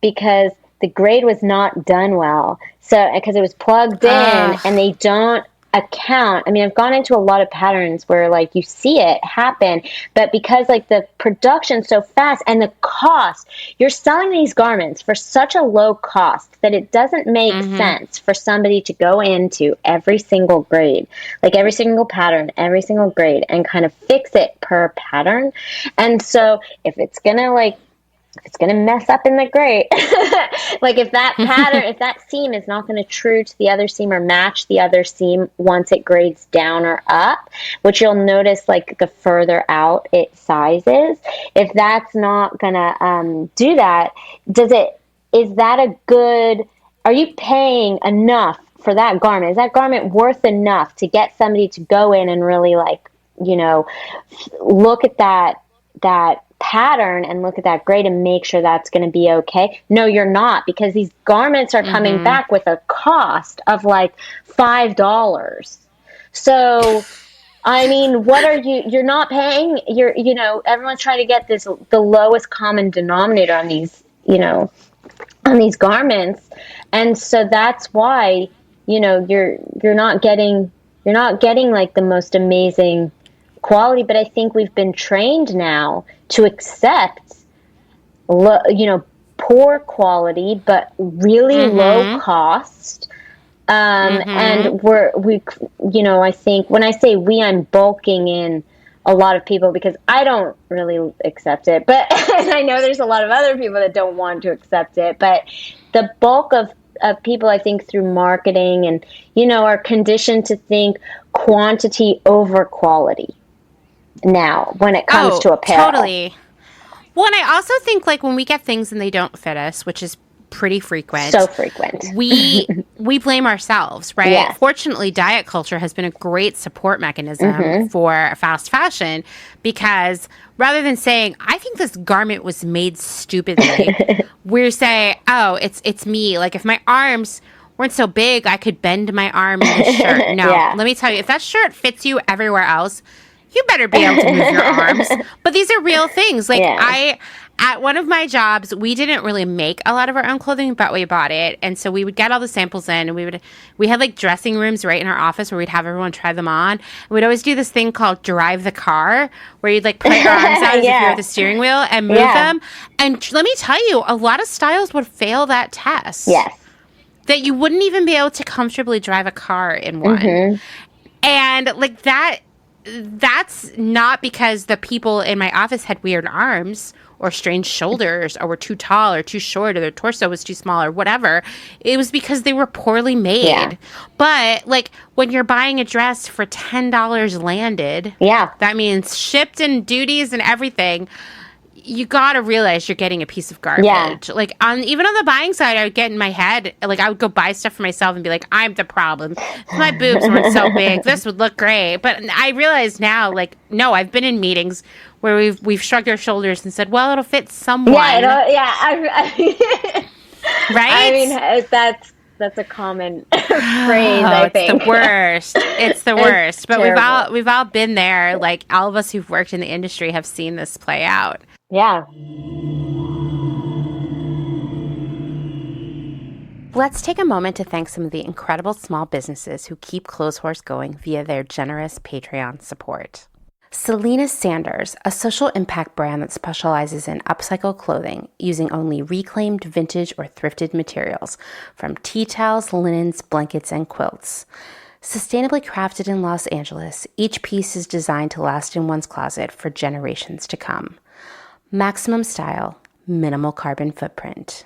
because the grade was not done well. So because it was plugged in and they don't account. I mean, I've gone into a lot of patterns where like you see it happen, but because like the production's so fast and the cost, you're selling these garments for such a low cost that it doesn't make sense for somebody to go into every single grade, like every single pattern, every single grade, and kind of fix it per pattern. And so if it's gonna mess up in the grade, like if that pattern, if that seam is not going to true to the other seam or match the other seam once it grades down or up, which you'll notice like the further out it sizes, if that's not going to do that, is that a good, are you paying enough for that garment? Is that garment worth enough to get somebody to go in and really like, look at that pattern and look at that grade and make sure that's going to be okay? No, you're not, because these garments are coming back with a cost of like $5. So, I mean, what are you're not paying, everyone's trying to get the lowest common denominator on these, on these garments. And so that's why, you're not getting like the most amazing quality. But I think we've been trained now to accept, poor quality, but really low cost. And I think when I say we, I'm bulking in a lot of people because I don't really accept it, but and I know there's a lot of other people that don't want to accept it, but the bulk of people, I think, through marketing and, are conditioned to think quantity over quality now when it comes to apparel. Totally. Well, and I also think like when we get things and they don't fit us, which is pretty frequent. So frequent. We blame ourselves, right? Yes. Fortunately, diet culture has been a great support mechanism for fast fashion, because rather than saying, I think this garment was made stupidly, we say, oh, it's me. Like if my arms weren't so big, I could bend my arm in this shirt. No, let me tell you, if that shirt fits you everywhere else, you better be able to move your arms. But these are real things. Like at one of my jobs, we didn't really make a lot of our own clothing, but we bought it. And so we would get all the samples in, and we had like dressing rooms right in our office where we'd have everyone try them on. And we'd always do this thing called drive the car, where you'd like put your arms out as if you're at the steering wheel and move them. And let me tell you, a lot of styles would fail that test. Yes. That you wouldn't even be able to comfortably drive a car in one. And like that's not because the people in my office had weird arms or strange shoulders or were too tall or too short or their torso was too small or whatever. It was because they were poorly made. Yeah. But like when you're buying a dress for $10 landed, that means shipped and duties and everything. You gotta realize you're getting a piece of garbage. Yeah. Like even on the buying side, I would get in my head, like I would go buy stuff for myself and be like, I'm the problem. My boobs weren't so big. This would look great. But I realize now, like, no, I've been in meetings where we've shrugged our shoulders and said, well, it'll fit someone. I right? I mean, that's a common phrase, I think. It's the worst. It's the worst. But terrible. we've all been there. Like all of us who've worked in the industry have seen this play out. Yeah. Let's take a moment to thank some of the incredible small businesses who keep Clotheshorse going via their generous Patreon support. Selena Sanders, a social impact brand that specializes in upcycle clothing using only reclaimed, vintage, or thrifted materials from tea towels, linens, blankets, and quilts. Sustainably crafted in Los Angeles, each piece is designed to last in one's closet for generations to come. Maximum style, minimal carbon footprint.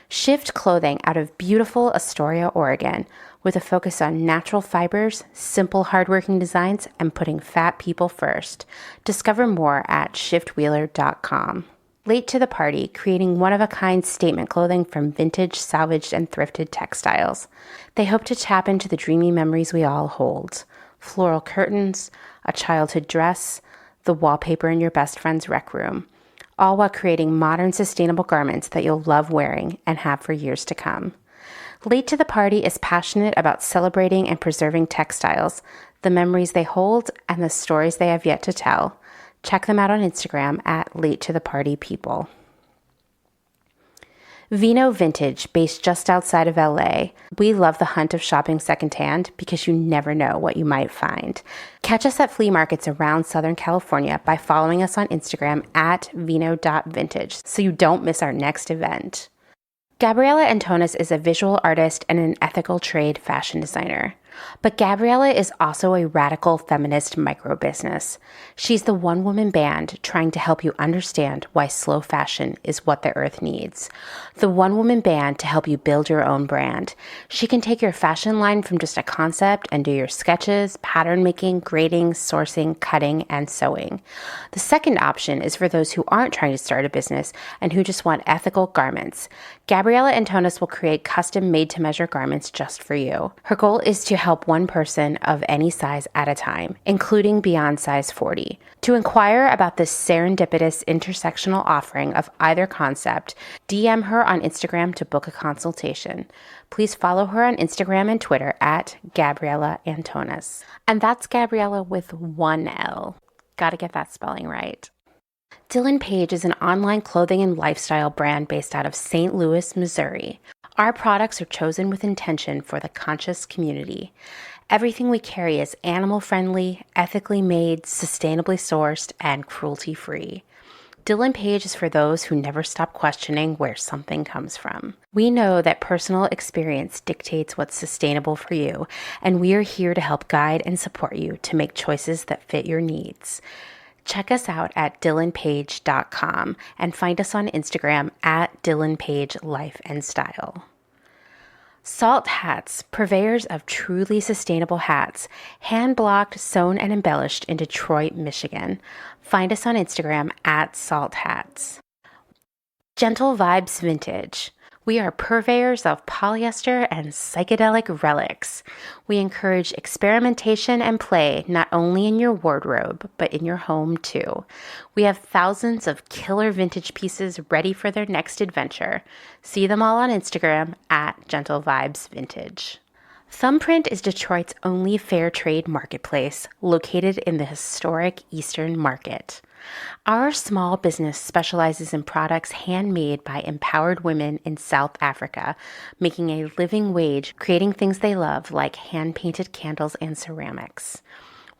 Shift clothing out of beautiful Astoria, Oregon, with a focus on natural fibers, simple, hardworking designs, and putting fat people first. Discover more at shiftwheeler.com. Late to the party, creating one-of-a-kind statement clothing from vintage, salvaged, and thrifted textiles. They hope to tap into the dreamy memories we all hold. Floral curtains, a childhood dress, the wallpaper in your best friend's rec room. All while creating modern, sustainable garments that you'll love wearing and have for years to come. Late to the Party is passionate about celebrating and preserving textiles, the memories they hold, and the stories they have yet to tell. Check them out on Instagram at Late to the Party People. Vino Vintage, based just outside of LA. We love the hunt of shopping secondhand because you never know what you might find. Catch us at flea markets around Southern California by following us on Instagram at vino.vintage so you don't miss our next event. Gabriella Antonis is a visual artist and an ethical trade fashion designer. But Gabriella is also a radical feminist micro-business. She's the one-woman band trying to help you understand why slow fashion is what the earth needs. The one-woman band to help you build your own brand. She can take your fashion line from just a concept and do your sketches, pattern making, grading, sourcing, cutting, and sewing. The second option is for those who aren't trying to start a business and who just want ethical garments. Gabriella Antonis will create custom made-to-measure garments just for you. Her goal is to help one person of any size at a time, including beyond size 40. To inquire about this serendipitous intersectional offering of either concept, DM her on Instagram to book a consultation. Please follow her on Instagram and Twitter at Gabriella Antonis. And that's Gabriella with one L. Gotta get that spelling right. Dylan Page is an online clothing and lifestyle brand based out of St. Louis, Missouri. Our products are chosen with intention for the conscious community. Everything we carry is animal-friendly, ethically made, sustainably sourced, and cruelty-free. Dylan Page is for those who never stop questioning where something comes from. We know that personal experience dictates what's sustainable for you, and we are here to help guide and support you to make choices that fit your needs. Check us out at dylanpage.com and find us on Instagram at dylanpagelife&style. Salt Hats, purveyors of truly sustainable hats, hand-blocked, sewn, and embellished in Detroit, Michigan. Find us on Instagram at Salt Hats. Gentle Vibes Vintage. We are purveyors of polyester and psychedelic relics. We encourage experimentation and play not only in your wardrobe, but in your home too. We have thousands of killer vintage pieces ready for their next adventure. See them all on Instagram at Gentle Vibes Vintage. Thumbprint is Detroit's only fair trade marketplace, located in the historic Eastern Market. Our small business specializes in products handmade by empowered women in South Africa, making a living wage, creating things they love like hand-painted candles and ceramics.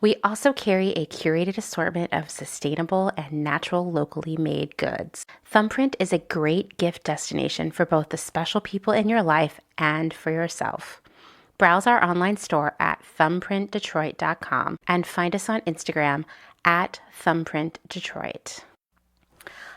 We also carry a curated assortment of sustainable and natural locally made goods. Thumbprint is a great gift destination for both the special people in your life and for yourself. Browse our online store at thumbprintdetroit.com and find us on Instagram at thumbprintdetroit.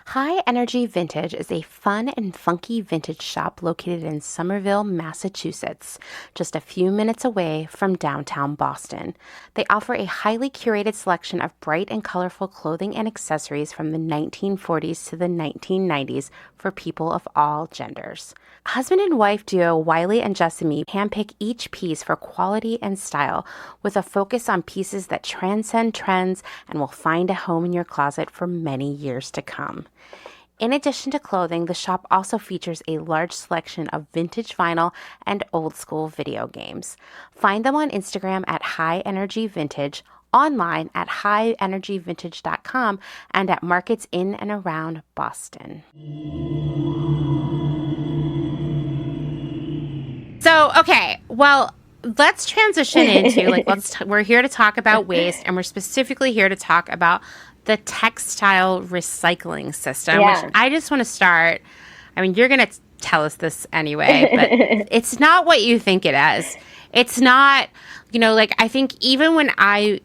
High Energy Vintage is a fun and funky vintage shop located in Somerville, Massachusetts, just a few minutes away from downtown Boston. They offer a highly curated selection of bright and colorful clothing and accessories from the 1940s to the 1990s for people of all genders. Husband and wife duo Wiley and Jessamy handpick each piece for quality and style, with a focus on pieces that transcend trends and will find a home in your closet for many years to come. In addition to clothing, the shop also features a large selection of vintage vinyl and old school video games. Find them on Instagram at High Energy Vintage, online at highenergyvintage.com, and at markets in and around Boston. So, okay, well, let's transition into, we're here to talk about waste, and we're specifically here to talk about the textile recycling system, which I just want to start. I mean, you're going to tell us this anyway, but it's not what you think it is. It's not, I think even a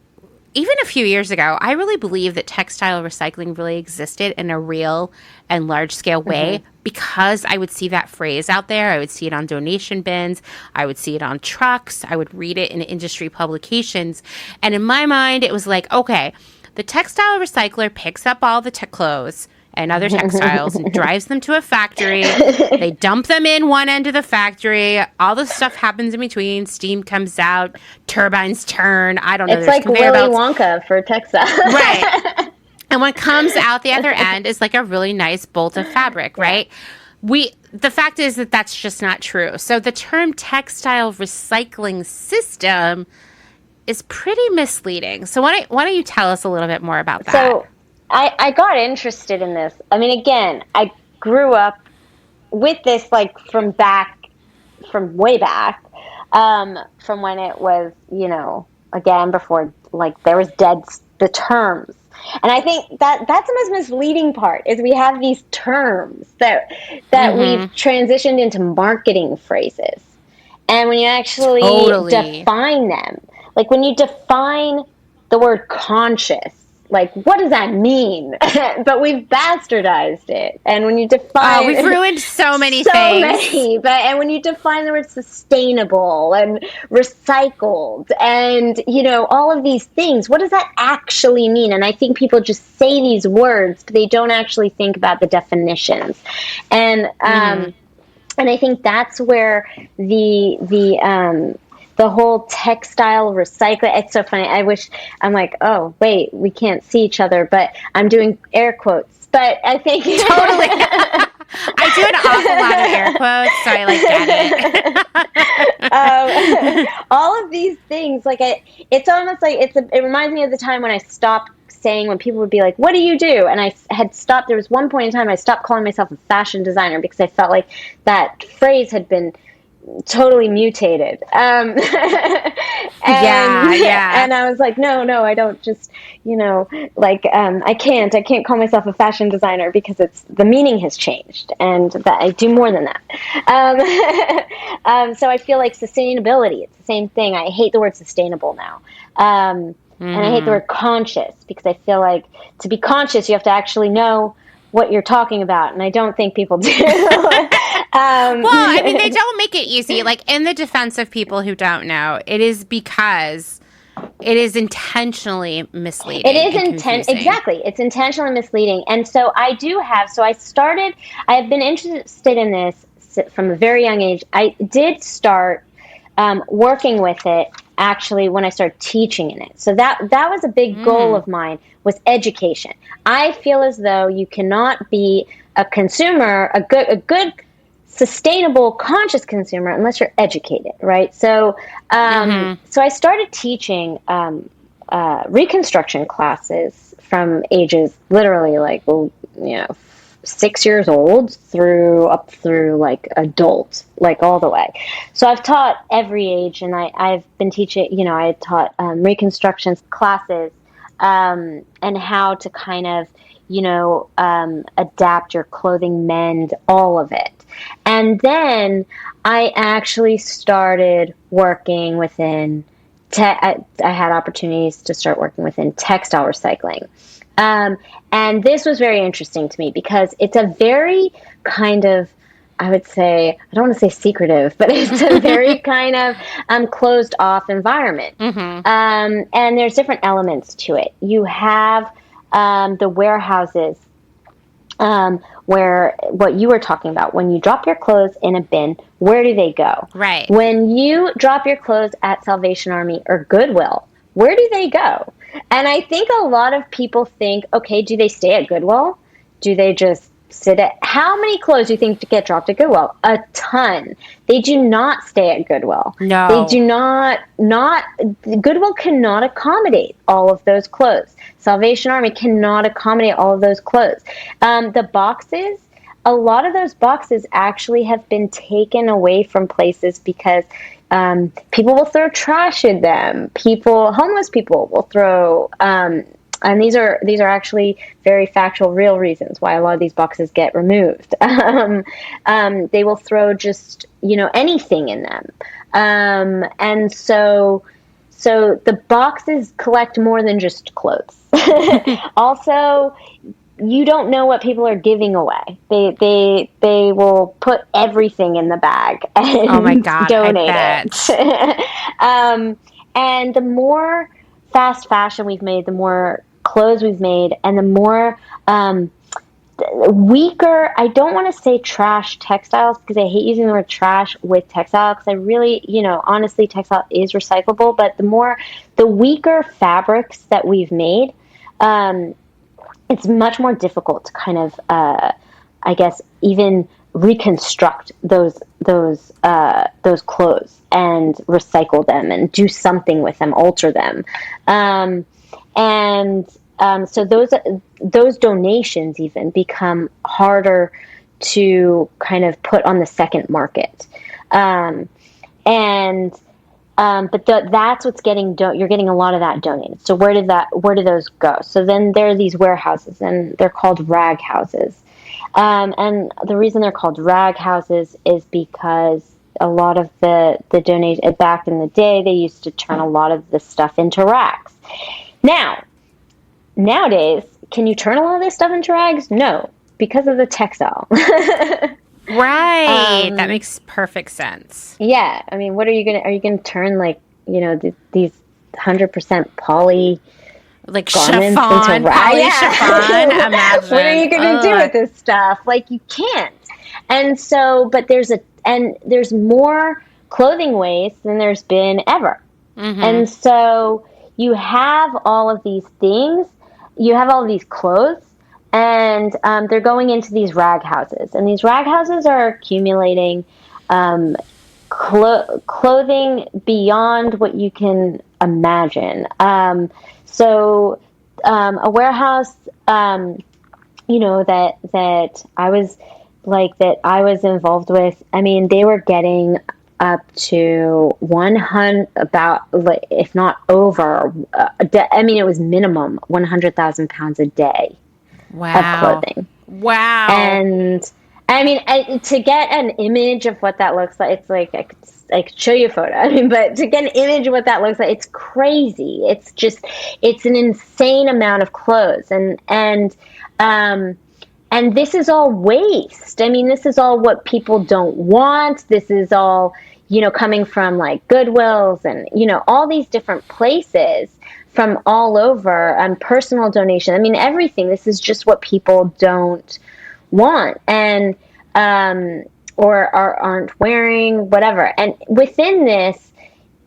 few years ago, I really believed that textile recycling really existed in a real and large scale way because I would see that phrase out there. I would see it on donation bins. I would see it on trucks. I would read it in industry publications. And in my mind, it was like, okay, the textile recycler picks up all the clothes and other textiles and drives them to a factory. They dump them in one end of the factory. All the stuff happens in between. Steam comes out. Turbines turn. I don't know. It's like Willy Wonka for textile. Right. And what comes out the other end is like a really nice bolt of fabric, right? the fact is that that's just not true. So the term textile recycling system is pretty misleading. So why don't you tell us a little bit more about that? So I got interested in this. I mean, again, I grew up with this like from way back, from when it was, again, before like there was the terms. And I think that's the most misleading part is we have these terms that we've transitioned into marketing phrases. And when you actually define them, like when you define the word conscious, like what does that mean? But we've bastardized it. And when you define, we've ruined so many things. And when you define the word sustainable and recycled and all of these things, what does that actually mean? And I think people just say these words, but they don't actually think about the definitions. And and I think that's where the whole textile recycling, it's so funny. I'm like, oh, wait, we can't see each other, but I'm doing air quotes. But I think totally. I do an awful lot of air quotes, so I get it. All of these things, like it's almost like it reminds me of the time when I stopped saying, when people would be like, what do you do? And I had stopped. There was one point in time I stopped calling myself a fashion designer because I felt like that phrase had been totally mutated. And I was like, no, I don't just, I can't call myself a fashion designer because the meaning has changed and that I do more than that. So I feel like sustainability, it's the same thing. I hate the word sustainable now. And I hate the word conscious because I feel like to be conscious, you have to actually know what you're talking about, and I don't think people do. Well, I mean, they don't make it easy. Like, in the defense of people who don't know, it is because it is intentionally misleading. It is exactly. It's intentionally misleading. And so I have been interested in this from a very young age. I did start working with it actually when I started teaching in it. So that was a big goal of mine, was education. I feel as though you cannot be a consumer, a good sustainable, conscious consumer unless you're educated, right? So so I started teaching reconstruction classes from ages literally 6 years old up through like adult, like all the way. So I've taught every age, and I've been teaching, I taught reconstruction classes and how to kind of, adapt your clothing, mend, all of it. And then I actually started working within, I had opportunities to start working within textile recycling. And this was very interesting to me because it's a very kind of, I would say, I don't want to say secretive, but it's a very kind of closed off environment. And there's different elements to it. You have the warehouses where what you were talking about, when you drop your clothes in a bin, where do they go? Right. When you drop your clothes at Salvation Army or Goodwill, where do they go? And I think a lot of people think, okay, do they stay at Goodwill? Do they just sit at... How many clothes do you think get dropped at Goodwill? A ton. They do not stay at Goodwill. No. They do not... Goodwill cannot accommodate all of those clothes. Salvation Army cannot accommodate all of those clothes. The boxes, a lot of those boxes actually have been taken away from places because people will throw trash in them. Homeless people will throw, and these are actually very factual, real reasons why a lot of these boxes get removed. They will throw just anything in them, and so the boxes collect more than just clothes. Also, you don't know what people are giving away. They will put everything in the bag and oh my God, donate it. And the more fast fashion we've made, the more clothes we've made, and the more weaker, I don't want to say trash textiles because I hate using the word trash with textile because I really, honestly, textile is recyclable, but the weaker fabrics that we've made, it's much more difficult to kind of, I guess, even reconstruct those clothes and recycle them and do something with them, alter them. So those donations even become harder to kind of put on the second market. But that's what's getting you're getting a lot of that donated. So where do those go? So then there are these warehouses, and they're called rag houses. And the reason they're called rag houses is because a lot of the donation back in the day, they used to turn a lot of the stuff into rags. Nowadays, can you turn a lot of this stuff into rags? No, because of the textile. Right. That makes perfect sense. Yeah. I mean, are you going to turn these 100% poly like garments chiffon, into rags? poly chiffon. Imagine. What are you going to do with this stuff? Like, you can't. And so, but there's more clothing waste than there's been ever. Mm-hmm. And so you have all of these things, you have all of these clothes, and they're going into these rag houses. And these rag houses are accumulating clothing beyond what you can imagine. So a warehouse, that I was involved with, I mean, they were getting up to 100, if not over, it was minimum 100,000 pounds a day. Wow. Of clothing. Wow. And I mean, to get an image of what that looks like, it's like, I could show you a photo. I mean, but to get an image of what that looks like, it's crazy. It's an insane amount of clothes. And this is all waste. I mean, this is all what people don't want. This is all, coming from like Goodwills and, all these different places from all over, personal donation. I mean, everything. This is just what people don't want and or aren't wearing, whatever. And within this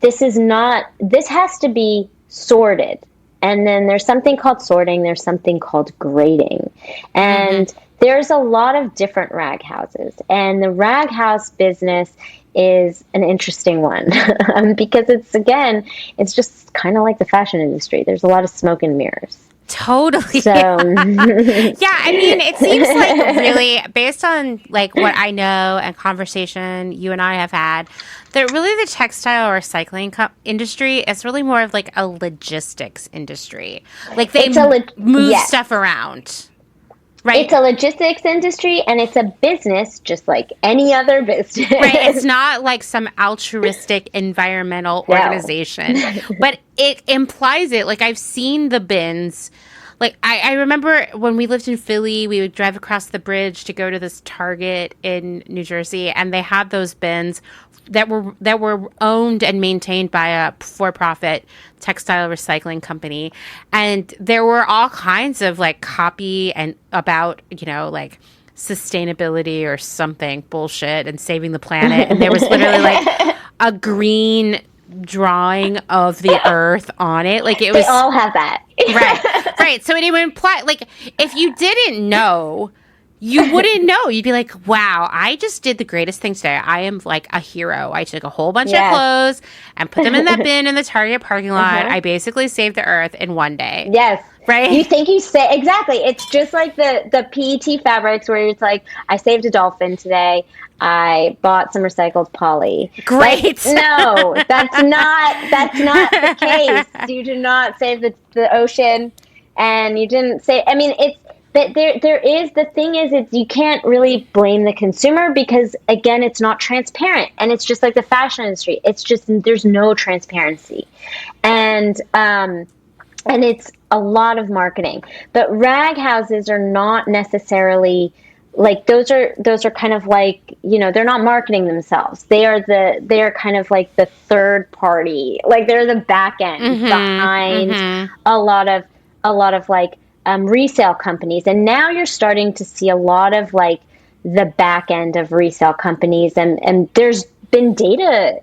has to be sorted. And then there's something called sorting, there's something called grading. And there's a lot of different rag houses. And the rag house business is an interesting one because it's just kind of like the fashion industry. There's a lot of smoke and mirrors. Totally. So, yeah, I mean, it seems like really based on like what I know and conversation you and I have had, that really the textile recycling industry is really more of like a logistics industry. Like they move stuff around. Right. It's a logistics industry and it's a business just like any other business. Right. It's not like some altruistic environmental organization, but it implies it. Like I've seen the bins. Like I remember when we lived in Philly, we would drive across the bridge to go to this Target in New Jersey, and they had those bins that were owned and maintained by a for-profit textile recycling company, and there were all kinds of like copy and about like sustainability or something bullshit and saving the planet, and there was literally like a green drawing of the earth on it. Like it was. They all have that. Right. So it would imply like if you didn't know. You wouldn't know. You'd be like, wow, I just did the greatest thing today. I am like a hero. I took a whole bunch of clothes and put them in that bin in the Target parking lot. I basically saved the earth in one day. Yes. Right? You think you say, exactly. It's just like the PET fabrics where it's like, I saved a dolphin today. I bought some recycled poly. Great. Like, no, that's not the case. You did not save the ocean, and you didn't say, I mean, but there is, the thing is, you can't really blame the consumer because, again, it's not transparent. And it's just like the fashion industry. It's just, there's no transparency. And it's a lot of marketing. But rag houses are not necessarily, like, those are kind of like, they're not marketing themselves. They are kind of like the third party. Like, they're the back end behind a lot of like, resale companies. And now you're starting to see a lot of like the back end of resale companies, and there's been data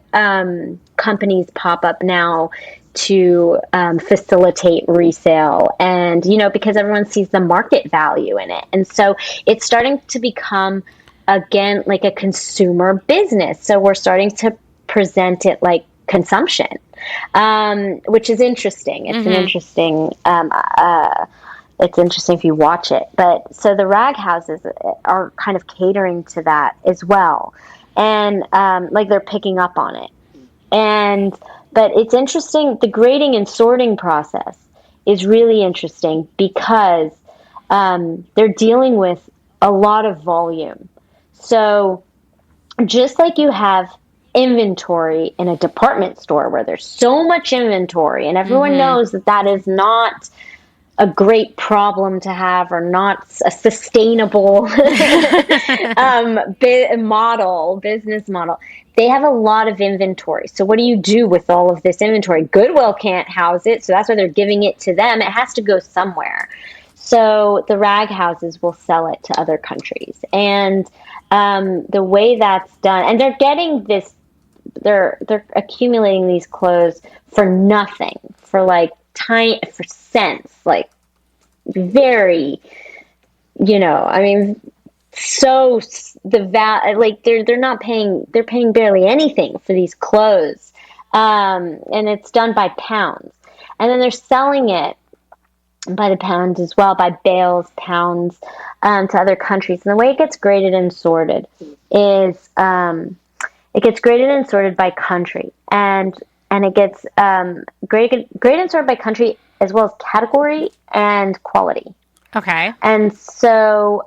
companies pop up now to facilitate resale, and because everyone sees the market value in it, and so it's starting to become again, like a consumer business. So we're starting to present it like consumption, which is interesting. It's an interesting, it's interesting if you watch it. But so the rag houses are kind of catering to that as well. And like they're picking up on it. But it's interesting, the grading and sorting process is really interesting because they're dealing with a lot of volume. So just like you have inventory in a department store where there's so much inventory and everyone knows that that is not a great problem to have or not a sustainable business model. They have a lot of inventory. So what do you do with all of this inventory? Goodwill can't house it, so that's why they're giving it to them. It has to go somewhere. So the rag houses will sell it to other countries. And the way that's done, and they're getting this, they're accumulating these clothes for nothing, for like for cents, like very, I mean, so like they're not paying, they're paying barely anything for these clothes. And it's done by pounds. And then they're selling it by the pound as well, by bales, pounds, to other countries. And the way it gets graded and sorted is, it gets graded and sorted by country. And it gets graded and sorted by country as well as category and quality. Okay. And so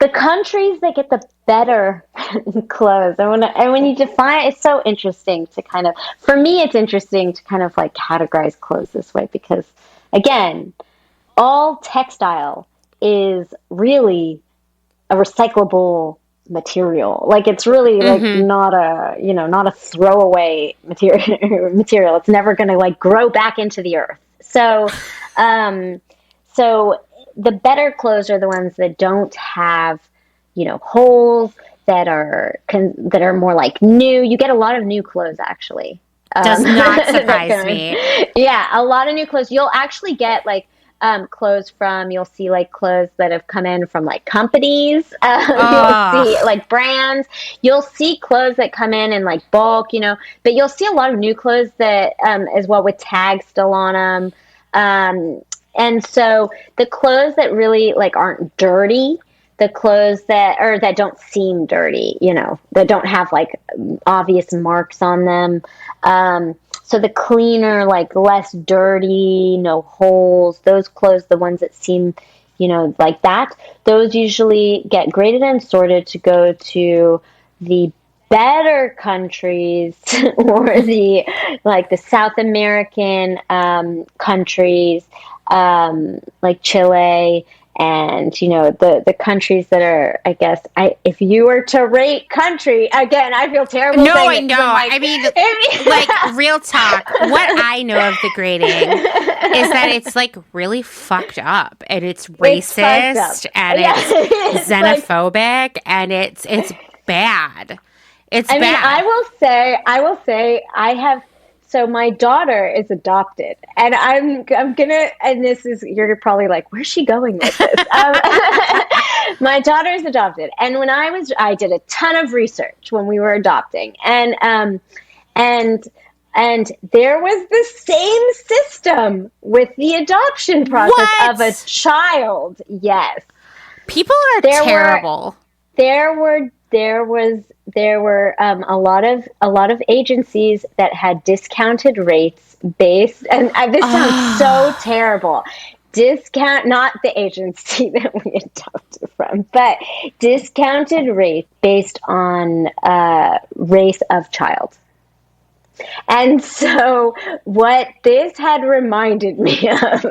the countries that get the better clothes, and when you define it, it's so interesting to kind of, for me, it's interesting to kind of like categorize clothes this way because, again, all textile is really a recyclable material. Like it's really like not a throwaway material. It's never going to like grow back into the earth. So so the better clothes are the ones that don't have holes, that are more like new. You get a lot of new clothes actually. Does not surprise me. Yeah, a lot of new clothes. You'll actually get like clothes you'll see like clothes that have come in from like companies. You'll see like brands. You'll see clothes that come in like bulk, but you'll see a lot of new clothes that as well with tags still on them. And so the clothes that really like aren't dirty, the clothes that don't seem dirty, that don't have like obvious marks on them. So the cleaner, like less dirty, no holes, those clothes, the ones that seem, like that, those usually get graded and sorted to go to the better countries or the South American countries, like Chile. And, the countries that are, I guess, if you were to rate country, again, I feel terrible. No, I know. I mean, like, real talk. What I know of the grading is that it's, like, really fucked up. And it's racist. And it's xenophobic. And it's bad. It's bad. I mean, I will say, I have... So my daughter is adopted, and I'm gonna, and this is, you're probably like, where's she going with this? My daughter is adopted, and when I did a ton of research when we were adopting, and there was the same system with the adoption process of a child. Yes, people are terrible. There were a lot of agencies that had discounted rates based, and this sounds so terrible. Not the agency that we adopted from, but discounted rates based on race of child. And so what this had reminded me of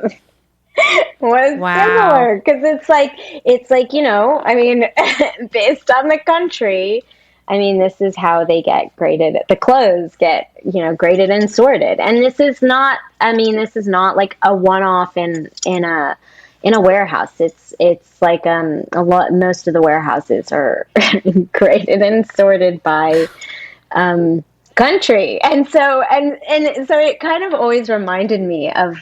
was similar, because it's like I mean, based on the country, I mean, this is how they get graded. The clothes get graded and sorted, and this is not like a one-off in a warehouse. It's like most of the warehouses are graded and sorted by country. And so it kind of always reminded me of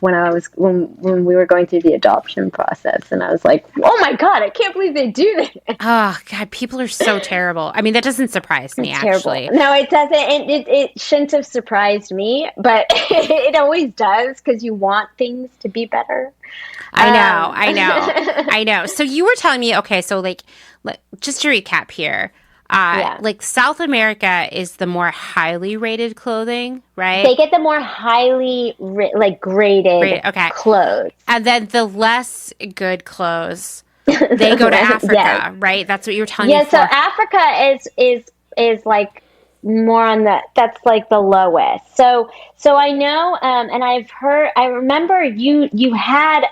when we were going through the adoption process, and I was like, oh my God, I can't believe they do this. Oh God, people are so terrible. I mean, that doesn't surprise me, actually. No, it doesn't. It shouldn't have surprised me, but it always does, because you want things to be better. I know. So you were telling me, okay, so like just to recap here, like South America is the more highly rated clothing, right? They get the more highly graded clothes. And then the less good clothes, they go to Africa, right? That's what you were telling me. Yeah, so Africa is like more on that's like the lowest. So I know, and I remember you had,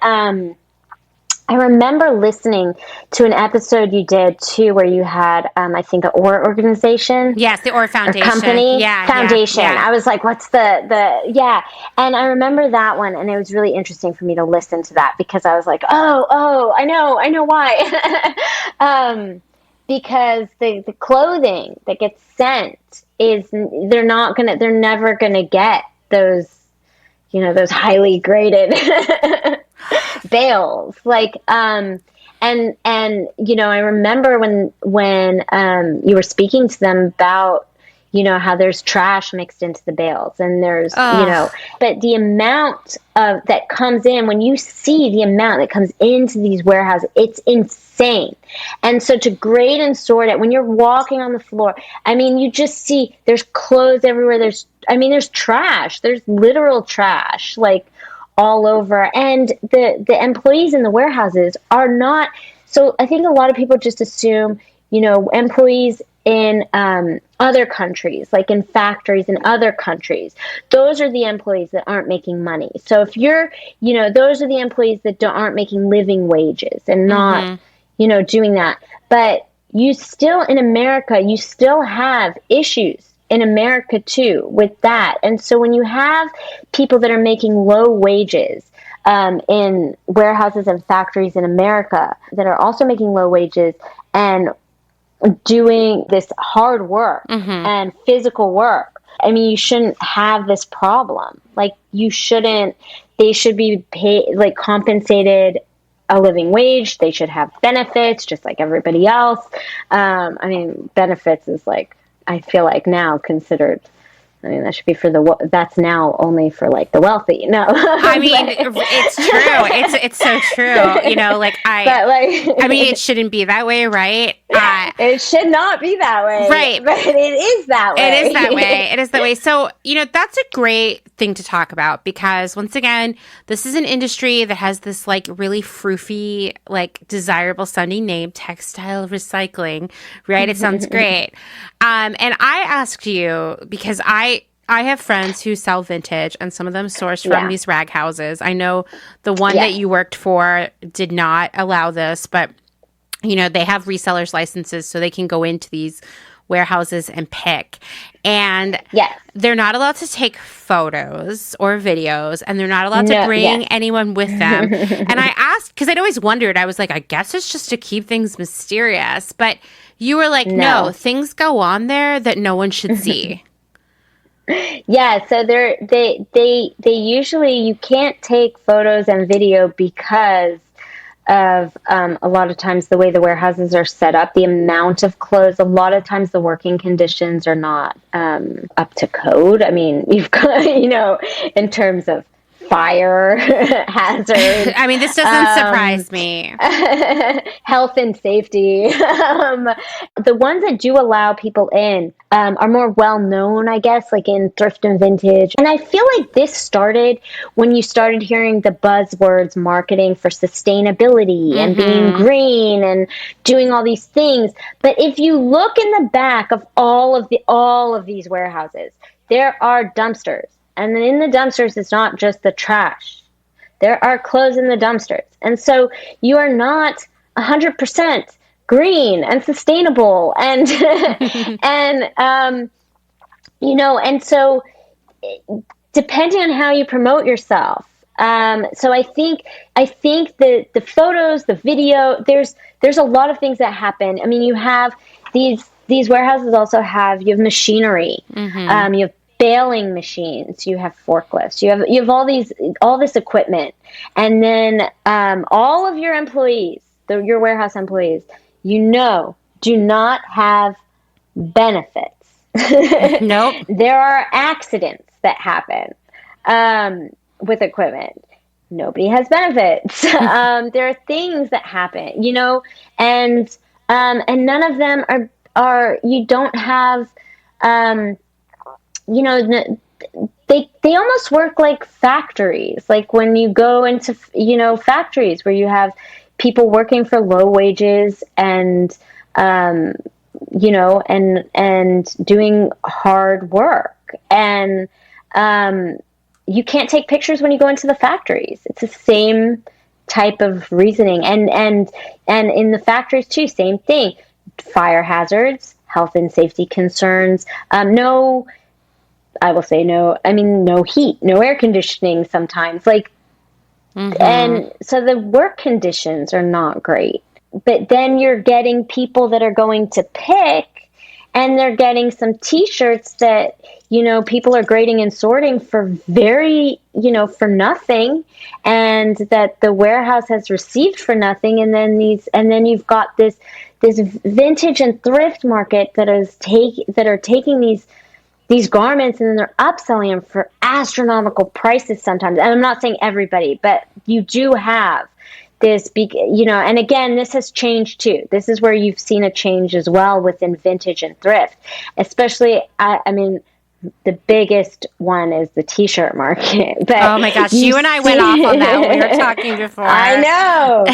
I remember listening to an episode you did too, where you had, I think, an OR organization. Yes, the OR Foundation. Or company. Foundation. Yeah. I was like, what's yeah. And I remember that one, and it was really interesting for me to listen to that, because I was like, oh, I know why. Because the clothing that gets sent they're never gonna get those, those highly graded bales. And I remember when you were speaking to them about, how there's trash mixed into the bales, and there's, but the amount of that comes in, when you see the amount that comes into these warehouses, it's insane. And so to grade and sort it, when you're walking on the floor, I mean, you just see there's clothes everywhere. There's trash. There's literal trash, like, all over. And the employees in the warehouses are not. So I think a lot of people just assume, employees in other countries, like in factories in other countries, those are the employees that aren't making money. So if you're, those are the employees that aren't making living wages and not, doing that. But you still, in America, you still have issues in America too with that. And so when you have people that are making low wages in warehouses and factories in America that are also making low wages and doing this hard work and physical work, I mean, you shouldn't have this problem. Like, they should be paid, like, compensated a living wage. They should have benefits just like everybody else. I mean, benefits is, like, I feel like now considered, I mean, that should be that's now only for, like, the wealthy. No. I mean, it's true. It's so true. I mean, it shouldn't be that way, right? It should not be that way. Right. But it is that way. It is that way. So, that's a great thing to talk about, because once again, this is an industry that has this, like, really froofy, like, desirable sounding name, textile recycling, right? It sounds great. And I asked you because I have friends who sell vintage, and some of them source from these rag houses. I know the one that you worked for did not allow this, but, they have resellers licenses, so they can go into these warehouses and pick. And they're not allowed to take photos or videos, and they're not allowed to bring anyone with them. And I asked, because I'd always wondered, I was like, I guess it's just to keep things mysterious. But you were like, no, things go on there that no one should see. Yeah, so they usually, you can't take photos and video because of a lot of times the way the warehouses are set up, the amount of clothes, a lot of times the working conditions are not up to code. I mean, you've got, in terms of fire hazard. I mean, this doesn't surprise me. Health and safety. The ones that do allow people in are more well known, I guess, like in thrift and vintage. And I feel like this started when you started hearing the buzzwords marketing for sustainability and being green and doing all these things. But if you look in the back of all of these warehouses, there are dumpsters. And then in the dumpsters, it's not just the trash. There are clothes in the dumpsters. And so you are not 100% green and sustainable. And, and so depending on how you promote yourself. So I think the photos, the video, there's a lot of things that happen. I mean, you have these these warehouses also you have machinery, you have baling machines, you have forklifts, you have all this equipment, and then all of your employees, your warehouse employees, do not have benefits. Nope. There are accidents that happen with equipment. Nobody has benefits. There are things that happen, and none of them are you don't have, they almost work like factories. Like when you go into, factories where you have people working for low wages and, and doing hard work. And you can't take pictures when you go into the factories. It's the same type of reasoning. And in the factories too, same thing. Fire hazards, health and safety concerns, no heat, no air conditioning sometimes. And so the work conditions are not great. But then you're getting people that are going to pick, and they're getting some t-shirts that, people are grading and sorting for for nothing, and that the warehouse has received for nothing. And then you've got this vintage and thrift market that are taking these garments, and then they're upselling them for astronomical prices sometimes. And I'm not saying everybody, but you do have this, and again, this has changed too. This is where you've seen a change as well within vintage and thrift, especially, the biggest one is the t-shirt market. But oh my gosh, you and I went off on that when we were talking before. I know.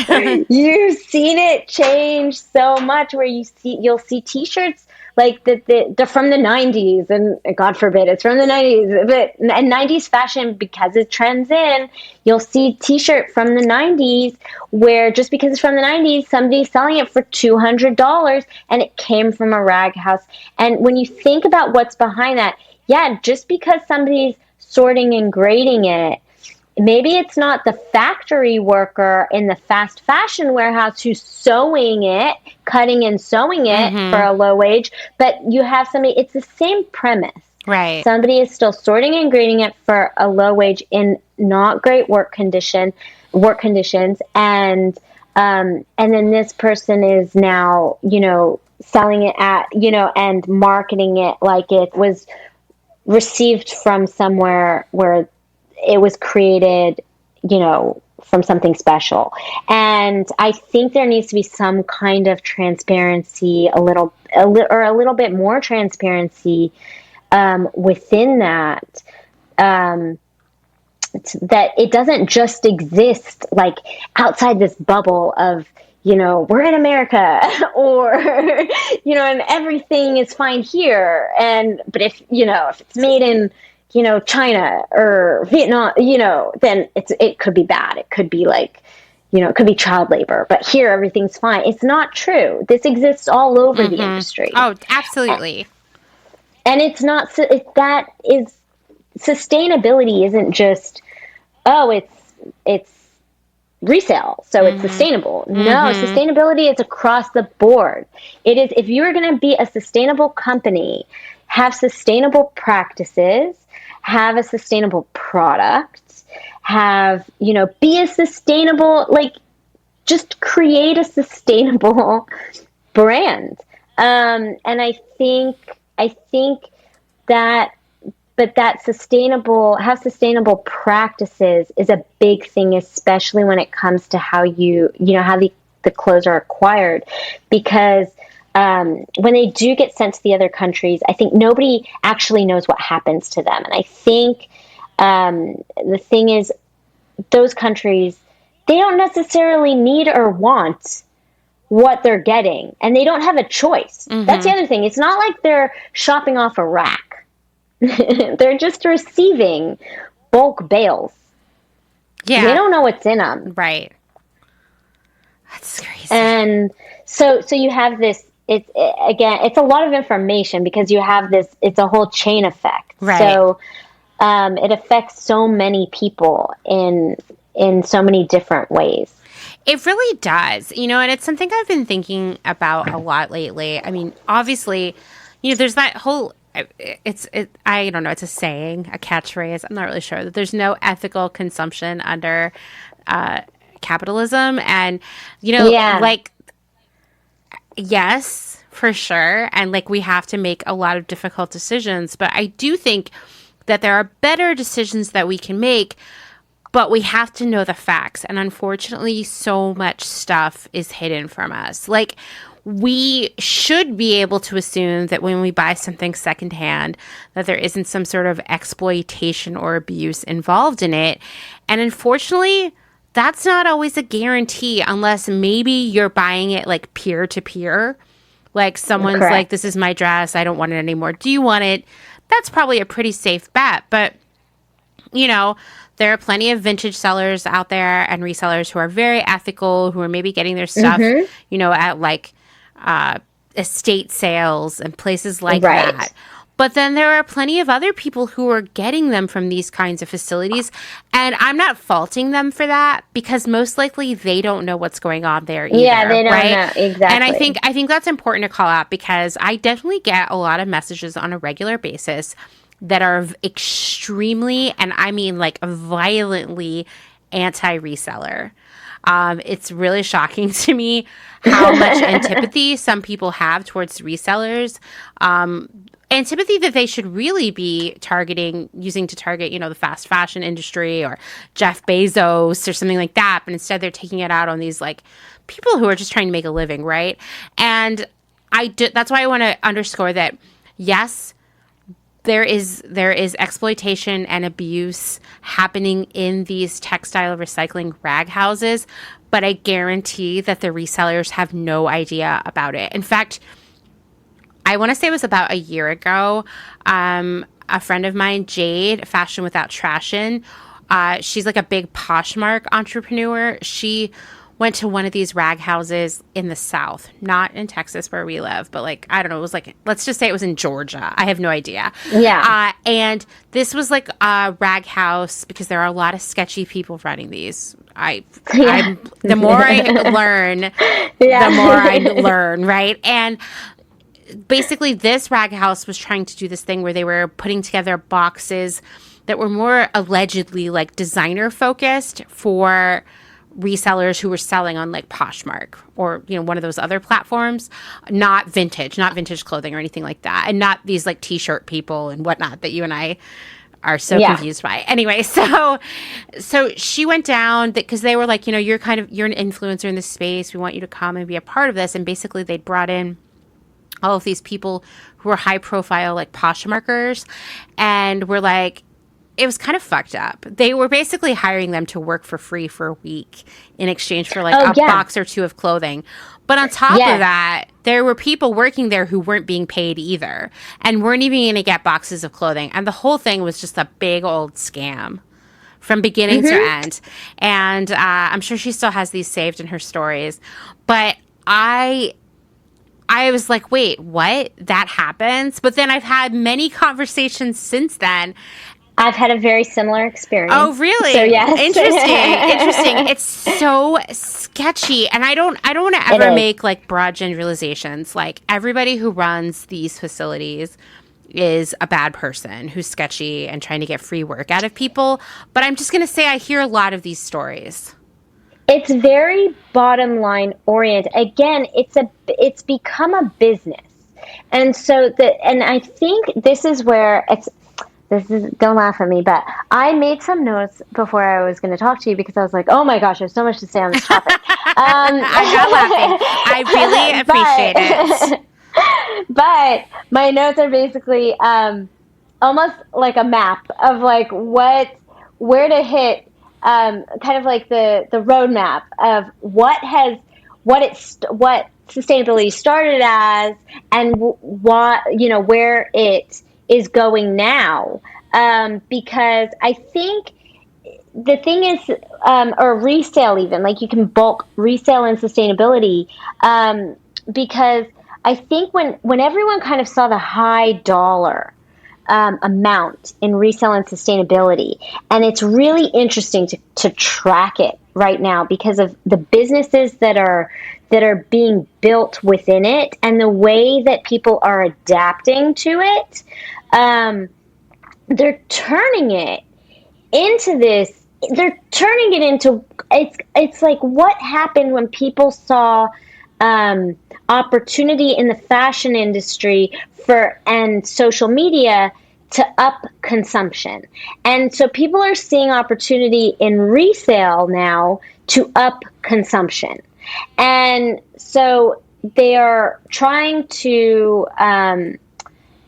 You've seen it change so much, where you'll see t-shirts like they're from the 90s, and God forbid it's from the 90s, but and 90s fashion, because it trends in, you'll see t-shirt from the 90s where just because it's from the 90s, somebody's selling it for $200 and it came from a rag house. And when you think about what's behind that, yeah, just because somebody's sorting and grading it, maybe it's not the factory worker in the fast fashion warehouse who's sewing it, cutting and sewing it for a low wage, but you have somebody, it's the same premise. Right. Somebody is still sorting and grading it for a low wage in not great work conditions. And then this person is now, selling it at, and marketing it like it was received from somewhere where it was created, from something special. And I think there needs to be some kind of transparency, a little bit more transparency within that, that it doesn't just exist like outside this bubble of, we're in America, or, and everything is fine here. But if it's made in, China or Vietnam, then it could be bad. It could be like, it could be child labor, but here everything's fine. It's not true. This exists all over the industry. Oh, absolutely. And it's not, sustainability isn't just, it's resale, so it's sustainable. No, sustainability is across the board. It is, if you're going to be a sustainable company, have sustainable practices, have a sustainable product, be a sustainable, just create a sustainable brand. And I think that, but have sustainable practices is a big thing, especially when it comes to how how the clothes are acquired, because when they do get sent to the other countries, I think nobody actually knows what happens to them. And I think the thing is, those countries, they don't necessarily need or want what they're getting, and they don't have a choice. That's the other thing. It's not like they're shopping off a rack. They're just receiving bulk bales. Yeah. They don't know what's in them. Right. That's crazy. And so you have this, it's a lot of information, because you have this, it's a whole chain effect. Right. So it affects so many people in in so many different ways. It really does, and it's something I've been thinking about a lot lately. I mean, obviously, there's that whole, I don't know, it's a saying, a catchphrase. I'm not really sure that there's no ethical consumption under capitalism. And, like, yes, for sure. And like, we have to make a lot of difficult decisions, but I do think that there are better decisions that we can make. But we have to know the facts. And unfortunately, so much stuff is hidden from us. Like, we should be able to assume that when we buy something secondhand, that there isn't some sort of exploitation or abuse involved in it. And unfortunately, that's not always a guarantee unless maybe you're buying it like peer to peer. Like someone's Correct. like, this is my dress. I don't want it anymore. Do you want it? That's probably a pretty safe bet. But, there are plenty of vintage sellers out there and resellers who are very ethical, who are maybe getting their stuff, at like estate sales and places like that. But then there are plenty of other people who are getting them from these kinds of facilities. And I'm not faulting them for that because most likely they don't know what's going on there either. Yeah, they don't right? know. Exactly. And I think that's important to call out because I definitely get a lot of messages on a regular basis that are extremely, and I mean like violently anti-reseller. It's really shocking to me how much antipathy some people have towards resellers. Antipathy that they should really be using to target, the fast fashion industry or Jeff Bezos or something like that. But instead they're taking it out on these like people who are just trying to make a living, right? And that's why I want to underscore that, yes, there is exploitation and abuse happening in these textile recycling rag houses, but I guarantee that the resellers have no idea about it. In fact, I want to say it was about a year ago, a friend of mine, Jade, Fashion Without Trashin', she's like a big Poshmark entrepreneur. She went to one of these rag houses in the South, not in Texas where we live, but like, I don't know, it was like, let's just say it was in Georgia. I have no idea. Yeah. And this was like a rag house because there are a lot of sketchy people running these. The more I learn, the more I learn, right? And basically this rag house was trying to do this thing where they were putting together boxes that were more allegedly like designer focused for resellers who were selling on like Poshmark or, one of those other platforms, not vintage clothing or anything like that. And not these like t-shirt people and whatnot that you and I are so confused by. Anyway, so she went down because they were like, you're an influencer in this space. We want you to come and be a part of this. And basically they'd brought in all of these people who were high profile, like Poshmarkers, and were like, it was kind of fucked up. They were basically hiring them to work for free for a week in exchange for like a box or two of clothing. But on top of that, there were people working there who weren't being paid either and weren't even going to get boxes of clothing. And the whole thing was just a big old scam from beginning to end. And I'm sure she still has these saved in her stories. But I was like, wait, what? That happens? But then I've had many conversations since then. I've had a very similar experience. Oh, really? So, yes. Interesting. It's so sketchy. And I don't want to ever make like broad generalizations. Like everybody who runs these facilities is a bad person who's sketchy and trying to get free work out of people. But I'm just going to say I hear a lot of these stories. It's very bottom line oriented. Again, it's become a business. And so I think this is where don't laugh at me, but I made some notes before I was going to talk to you because I was like, oh my gosh, there's so much to say on this topic. I'm not laughing. I really appreciate it. But my notes are basically almost like a map of like where to hit, kind of like the roadmap of what sustainability started as and where it is going now, because I think the thing is, or resale even, like you can bulk resale and sustainability, because I think when everyone kind of saw the high dollar amount in resale and sustainability. And it's really interesting to track it right now because of the businesses that are being built within it and the way that people are adapting to it. They're turning it into this. They're turning it into it's like what happened when people saw opportunity in the fashion industry and social media to up consumption. And so people are seeing opportunity in resale now to up consumption. And so they are trying to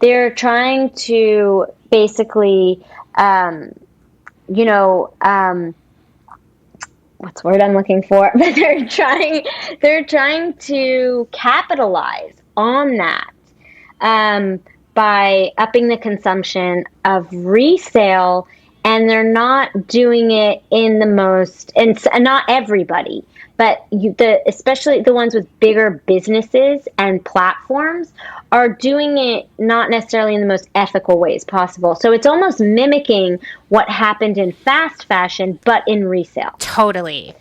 basically what's the word I'm looking for? But they're trying to capitalize on that by upping the consumption of resale, and they're not doing it in the most, and not everybody, but especially the ones with bigger businesses and platforms are doing it not necessarily in the most ethical ways possible. So it's almost mimicking what happened in fast fashion, but in resale. Totally.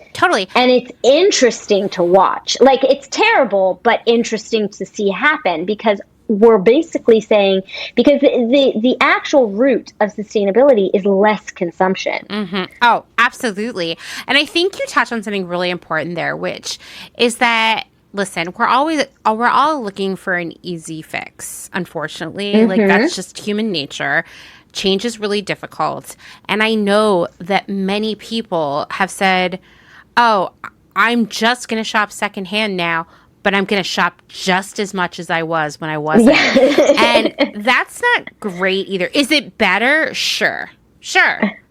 And it's interesting to watch. Like, it's terrible, but interesting to see happen because we're basically saying, because the actual root of sustainability is less consumption. Mm-hmm. Oh, absolutely. And I think you touched on something really important there, which is that, listen, we're all looking for an easy fix, unfortunately. Mm-hmm. Like, that's just human nature. Change is really difficult. And I know that many people have said, oh, I'm just going to shop secondhand now, but I'm going to shop just as much as I was when I wasn't. And that's not great either. Is it better? Sure.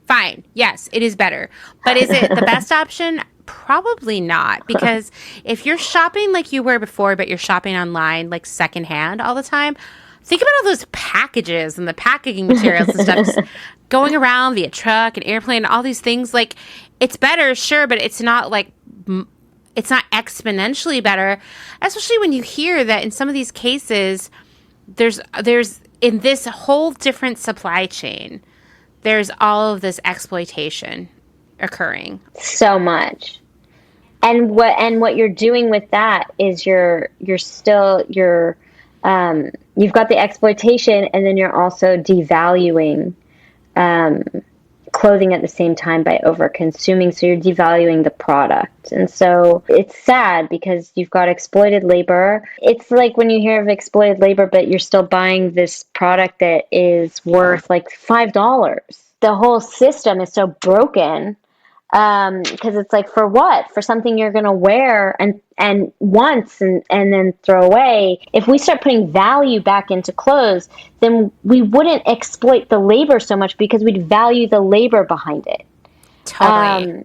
Fine. Yes, it is better. But is it the best option? Probably not. Because if you're shopping like you were before, but you're shopping online like secondhand all the time, think about all those packages and the packaging materials and stuff just going around via truck and airplane and all these things. Like, it's better, sure, but it's not like... it's not exponentially better, especially when you hear that in some of these cases, there's in this whole different supply chain, there's all of this exploitation occurring. So much. And what you're doing with that is you've got the exploitation, and then you're also devaluing clothing at the same time by over consuming, so you're devaluing the product. And so it's sad because you've got exploited labor. It's like when you hear of exploited labor, but you're still buying this product that is worth like $5. The whole system is so broken because it's like, for what? For something you're going to wear and once and then throw away. If we start putting value back into clothes, then we wouldn't exploit the labor so much because we'd value the labor behind it. Totally.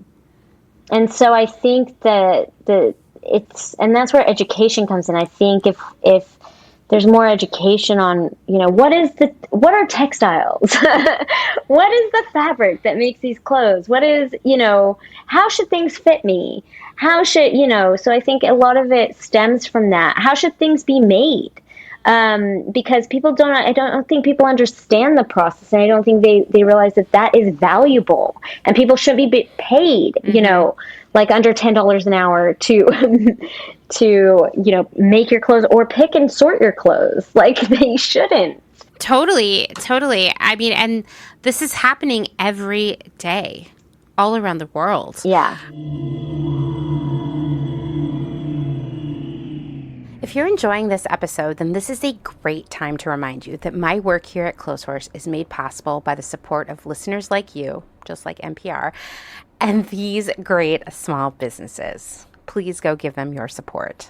And so I think that and that's where education comes in. I think if there's more education on, what are textiles? What is the fabric that makes these clothes? What is, how should things fit me? How should, so I think a lot of it stems from that. How should things be made? Because I don't think people understand the process, and I don't think they realize that is valuable, and people shouldn't be paid, like under $10 an hour to make your clothes or pick and sort your clothes. Like, they shouldn't. Totally. I mean, and this is happening every day all around the world. Yeah. If you're enjoying this episode, then this is a great time to remind you that my work here at Clotheshorse is made possible by the support of listeners like you, just like NPR, and these great small businesses. Please go give them your support.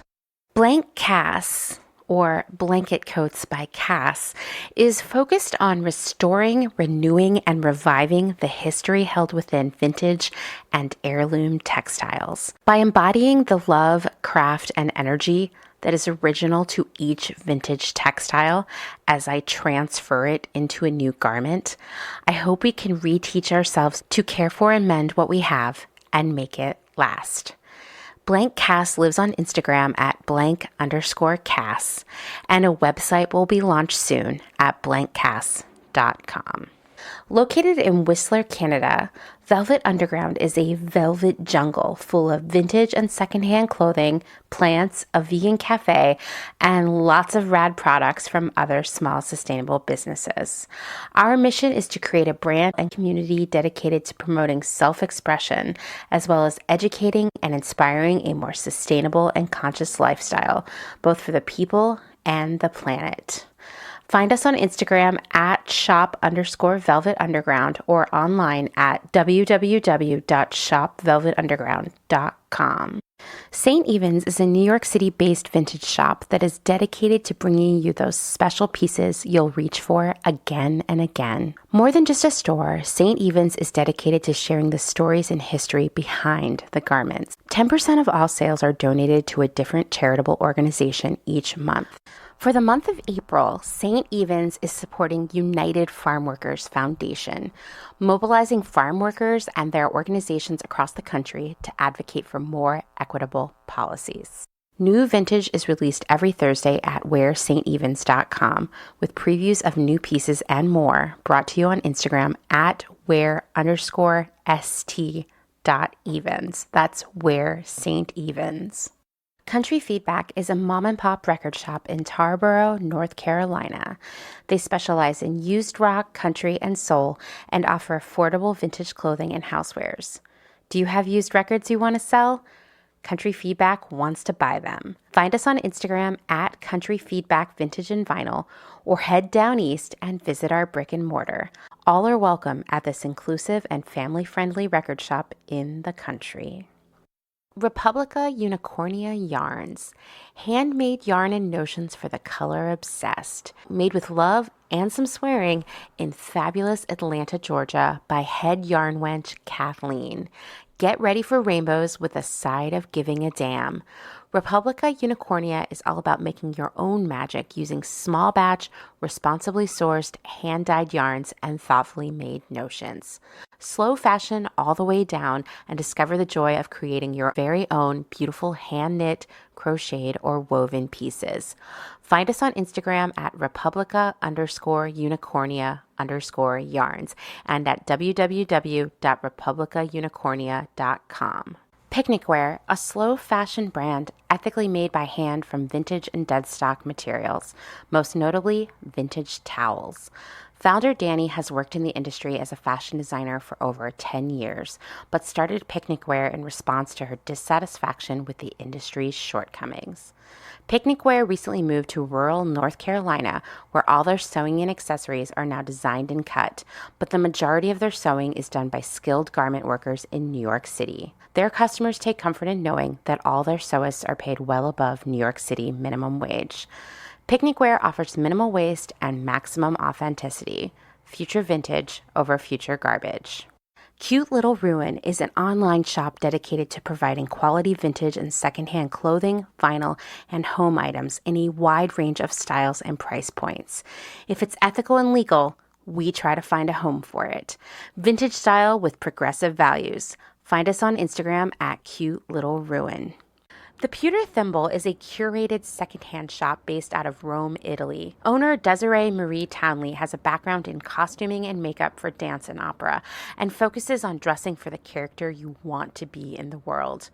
Blank Cass, or Blanket Coats by Cass, is focused on restoring, renewing, and reviving the history held within vintage and heirloom textiles. By embodying the love, craft, and energy that is original to each vintage textile as I transfer it into a new garment, I hope we can reteach ourselves to care for and mend what we have and make it last. Blank Cass lives on Instagram at @blank_Cass, and a website will be launched soon at blankcass.com. Located in Whistler, Canada, Velvet Underground is a velvet jungle full of vintage and secondhand clothing, plants, a vegan cafe, and lots of rad products from other small sustainable businesses. Our mission is to create a brand and community dedicated to promoting self-expression, as well as educating and inspiring a more sustainable and conscious lifestyle, both for the people and the planet. Find us on Instagram at shop_velvetunderground or online at www.shopvelvetunderground.com. St. Evens is a New York City-based vintage shop that is dedicated to bringing you those special pieces you'll reach for again and again. More than just a store, St. Evens is dedicated to sharing the stories and history behind the garments. 10% of all sales are donated to a different charitable organization each month. For the month of April, St. Evens is supporting United Farm Workers Foundation, mobilizing farm workers and their organizations across the country to advocate for more equitable policies. New vintage is released every Thursday at wearstevens.com with previews of new pieces and more, brought to you on Instagram at wear_st.evens. That's Wear St. Evens. Country Feedback is a mom-and-pop record shop in Tarboro, North Carolina. They specialize in used rock, country, and soul, and offer affordable vintage clothing and housewares. Do you have used records you want to sell? Country Feedback wants to buy them. Find us on Instagram at Country Feedback Vintage and Vinyl, or head down east and visit our brick and mortar. All are welcome at this inclusive and family-friendly record shop in the country. Republica Unicornia Yarns, handmade yarn and notions for the color obsessed, made with love and some swearing in fabulous Atlanta, Georgia by head yarn wench Kathleen. Get ready for rainbows with a side of giving a damn. Republica Unicornia is all about making your own magic using small batch, responsibly sourced, hand-dyed yarns and thoughtfully made notions. Slow fashion all the way down and discover the joy of creating your very own beautiful hand-knit, crocheted, or woven pieces. Find us on Instagram at Republica_Unicornia_yarns and at www.republicaunicornia.com. Picnic Wear, a slow fashion brand ethically made by hand from vintage and dead stock materials, most notably vintage towels. Founder Danny has worked in the industry as a fashion designer for over 10 years, but started Picnic Wear in response to her dissatisfaction with the industry's shortcomings. Picnic Wear recently moved to rural North Carolina, where all their sewing and accessories are now designed and cut, but the majority of their sewing is done by skilled garment workers in New York City. Their customers take comfort in knowing that all their sewists are paid well above New York City minimum wage. Picnic Wear offers minimal waste and maximum authenticity. Future vintage over future garbage. Cute Little Ruin is an online shop dedicated to providing quality vintage and secondhand clothing, vinyl, and home items in a wide range of styles and price points. If it's ethical and legal, we try to find a home for it. Vintage style with progressive values. Find us on Instagram at Cute Little Ruin. The Pewter Thimble is a curated secondhand shop based out of Rome, Italy. Owner Desiree Marie Townley has a background in costuming and makeup for dance and opera and focuses on dressing for the character you want to be in the world.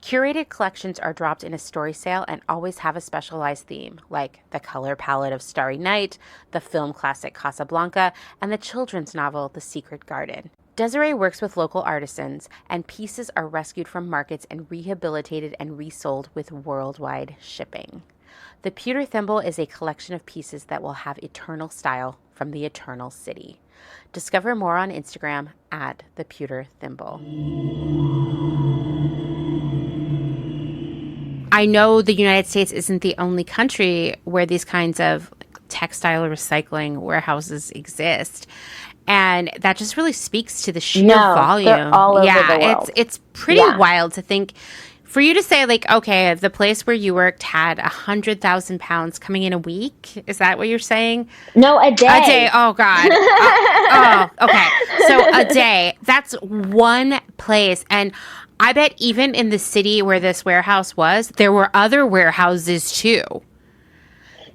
Curated collections are dropped in a story sale and always have a specialized theme, like the color palette of Starry Night, the film classic Casablanca, and the children's novel The Secret Garden. Desiree works with local artisans, and pieces are rescued from markets and rehabilitated and resold with worldwide shipping. The Pewter Thimble is a collection of pieces that will have eternal style from the Eternal City. Discover more on Instagram at The Pewter Thimble. I know the United States isn't the only country where these kinds of textile recycling warehouses exist. And that just really speaks to the sheer volume. They're all over the world. It's pretty wild to think. For you to say, like, okay, the place where you worked had 100,000 pounds coming in a week. Is that what you're saying? No, a day. A day. Oh, God. Okay. So a day. That's one place. And I bet even in the city where this warehouse was, there were other warehouses too.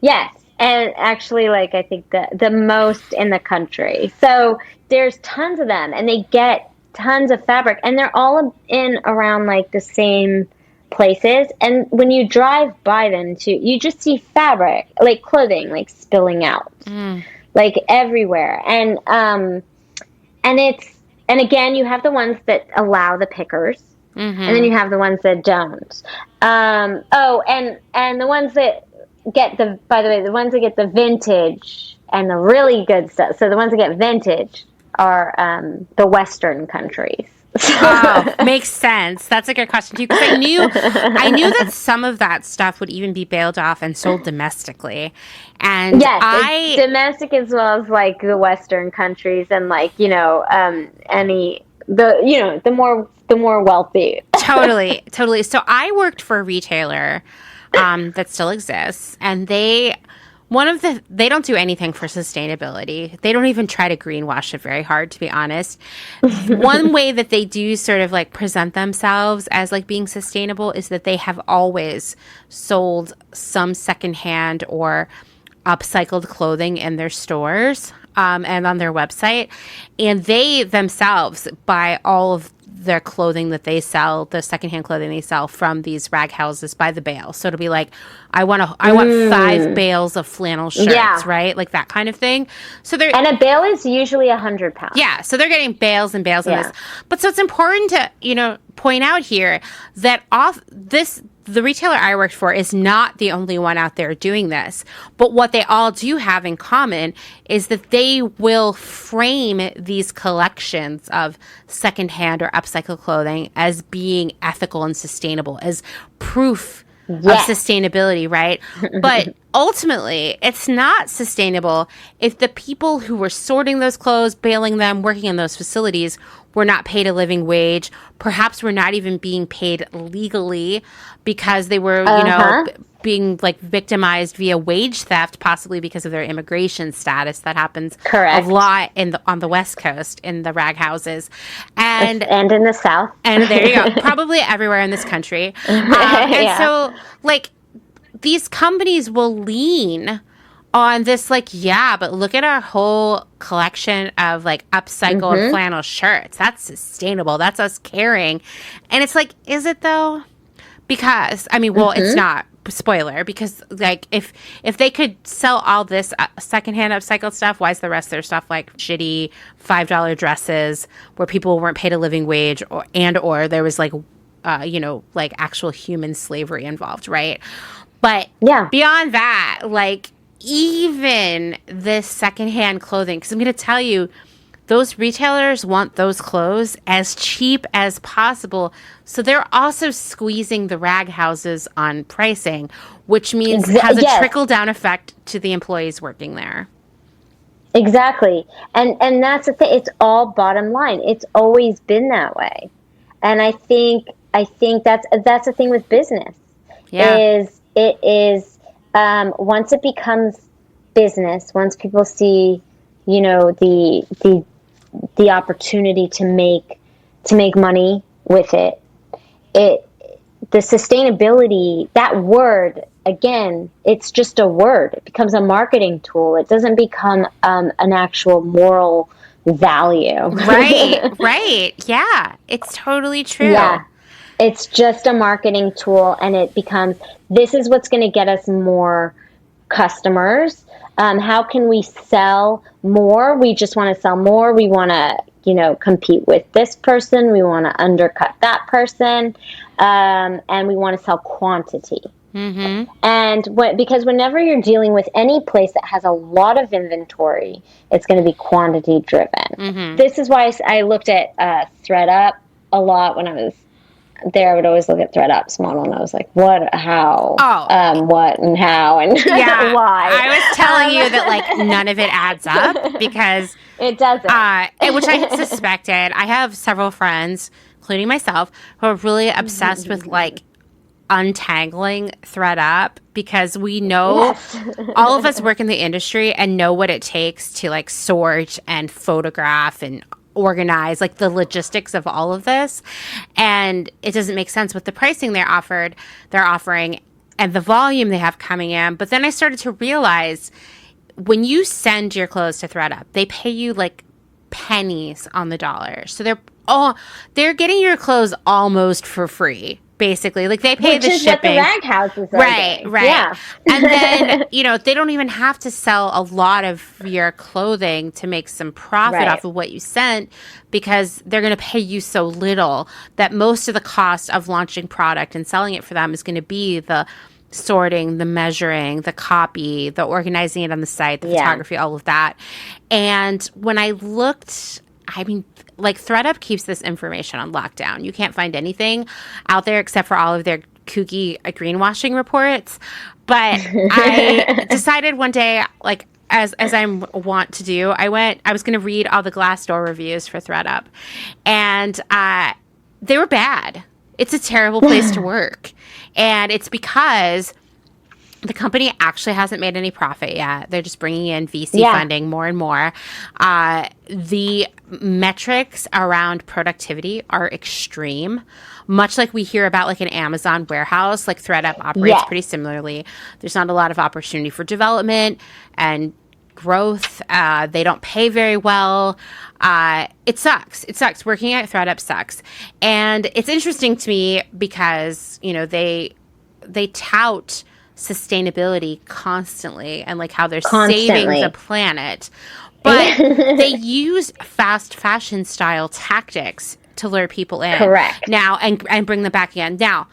Yes. and actually, like, I think the most in the country. So there's tons of them, and they get tons of fabric, and they're all in around like the same places. And when you drive by them too, you just see fabric, like clothing, like spilling out, like everywhere. And again, you have the ones that allow the pickers, and then you have the ones that don't. And the ones that by the way, the ones that get the vintage and the really good stuff. So the ones that get vintage are the Western countries. Oh, makes sense. That's a good question too, because I knew that some of that stuff would even be bailed off and sold domestically. And yes, domestic as well as like the Western countries, and like the more wealthy. Totally. So I worked for a retailer that still exists, and they don't do anything for sustainability. They don't even try to greenwash it very hard, to be honest. One way that they do sort of like present themselves as like being sustainable is that they have always sold some secondhand or upcycled clothing in their stores and on their website. And they themselves buy all of their clothing that they sell, the secondhand clothing they sell from these rag houses by the bale. So it'll be like, I want 5 bales of flannel shirts, right? Like that kind of thing. And a bale is usually 100 pounds. Yeah. So they're getting bales and bales of this. But so it's important to, point out here that the retailer I worked for is not the only one out there doing this. But what they all do have in common is that they will frame these collections of secondhand or upcycled clothing as being ethical and sustainable, as proof of sustainability, right? But ultimately, it's not sustainable if the people who were sorting those clothes, baling them, working in those facilities were not paid a living wage. Perhaps were not even being paid legally because they were, being like victimized via wage theft, possibly because of their immigration status. That happens a lot on the West Coast in the rag houses, and in the South. And there you go, probably everywhere in this country. And so, like, these companies will lean on this, like, but look at our whole collection of like upcycled flannel shirts. That's sustainable. That's us caring. And it's like, is it though? Because it's not. Spoiler, because like if they could sell all this secondhand upcycled stuff, why is the rest of their stuff like shitty $5 dresses where people weren't paid a living wage, or there was like like actual human slavery involved, right? But beyond that, like even this secondhand clothing, because I'm going to tell you, those retailers want those clothes as cheap as possible. So they're also squeezing the rag houses on pricing, which means it has a trickle-down effect to the employees working there. Exactly. And that's the thing. It's all bottom line. It's always been that way. And I think that's the thing with business. Is once it becomes business, once people see, the opportunity to make money with it, the sustainability, that word, again, it's just a word. It becomes a marketing tool. It doesn't become an actual moral value. Right. Yeah, it's totally true. Yeah, it's just a marketing tool, and it becomes, this is what's going to get us more customers. How can we sell more? We just want to sell more. We want to, compete with this person. We want to undercut that person. And we want to sell quantity. And because whenever you're dealing with any place that has a lot of inventory, it's going to be quantity driven. This is why I looked at ThreadUp a lot when I was there. I would always look at ThreadUp's model, and I was like, what, how, what and how, and why. I was telling you that like none of it adds up, because it doesn't. Which I had suspected. I have several friends, including myself, who are really obsessed with like untangling ThreadUp, because we know all of us work in the industry and know what it takes to like sort and photograph and organize, like the logistics of all of this. And it doesn't make sense with the pricing they're offering. and the volume they have coming in. But then I started to realize when you send your clothes to ThreadUp, they pay you like pennies on the dollar. So they're getting your clothes almost for free. Basically, like they pay the shipping. Which is what the rag houses are right, doing. Right. Yeah. And then, they don't even have to sell a lot of your clothing to make some profit off of what you sent, because they're going to pay you so little that most of the cost of launching product and selling it for them is going to be the sorting, the measuring, the copy, the organizing it on the site, the photography, all of that. And when I looked, like ThreadUp keeps this information on lockdown. You can't find anything out there except for all of their kooky greenwashing reports. But I decided one day, like as I want to do, I was going to read all the Glassdoor reviews for ThreadUp, and they were bad. It's a terrible place to work, and it's because the company actually hasn't made any profit yet. They're just bringing in VC funding more and more. The metrics around productivity are extreme, much like we hear about like an Amazon warehouse. Like ThreadUp operates pretty similarly. There's not a lot of opportunity for development and growth. They don't pay very well. It sucks. It sucks. Working at ThreadUp sucks. And it's interesting to me because, they tout sustainability constantly and like how they're saving the planet, but they use fast fashion style tactics to lure people in. Correct. Now and bring them back in. Now,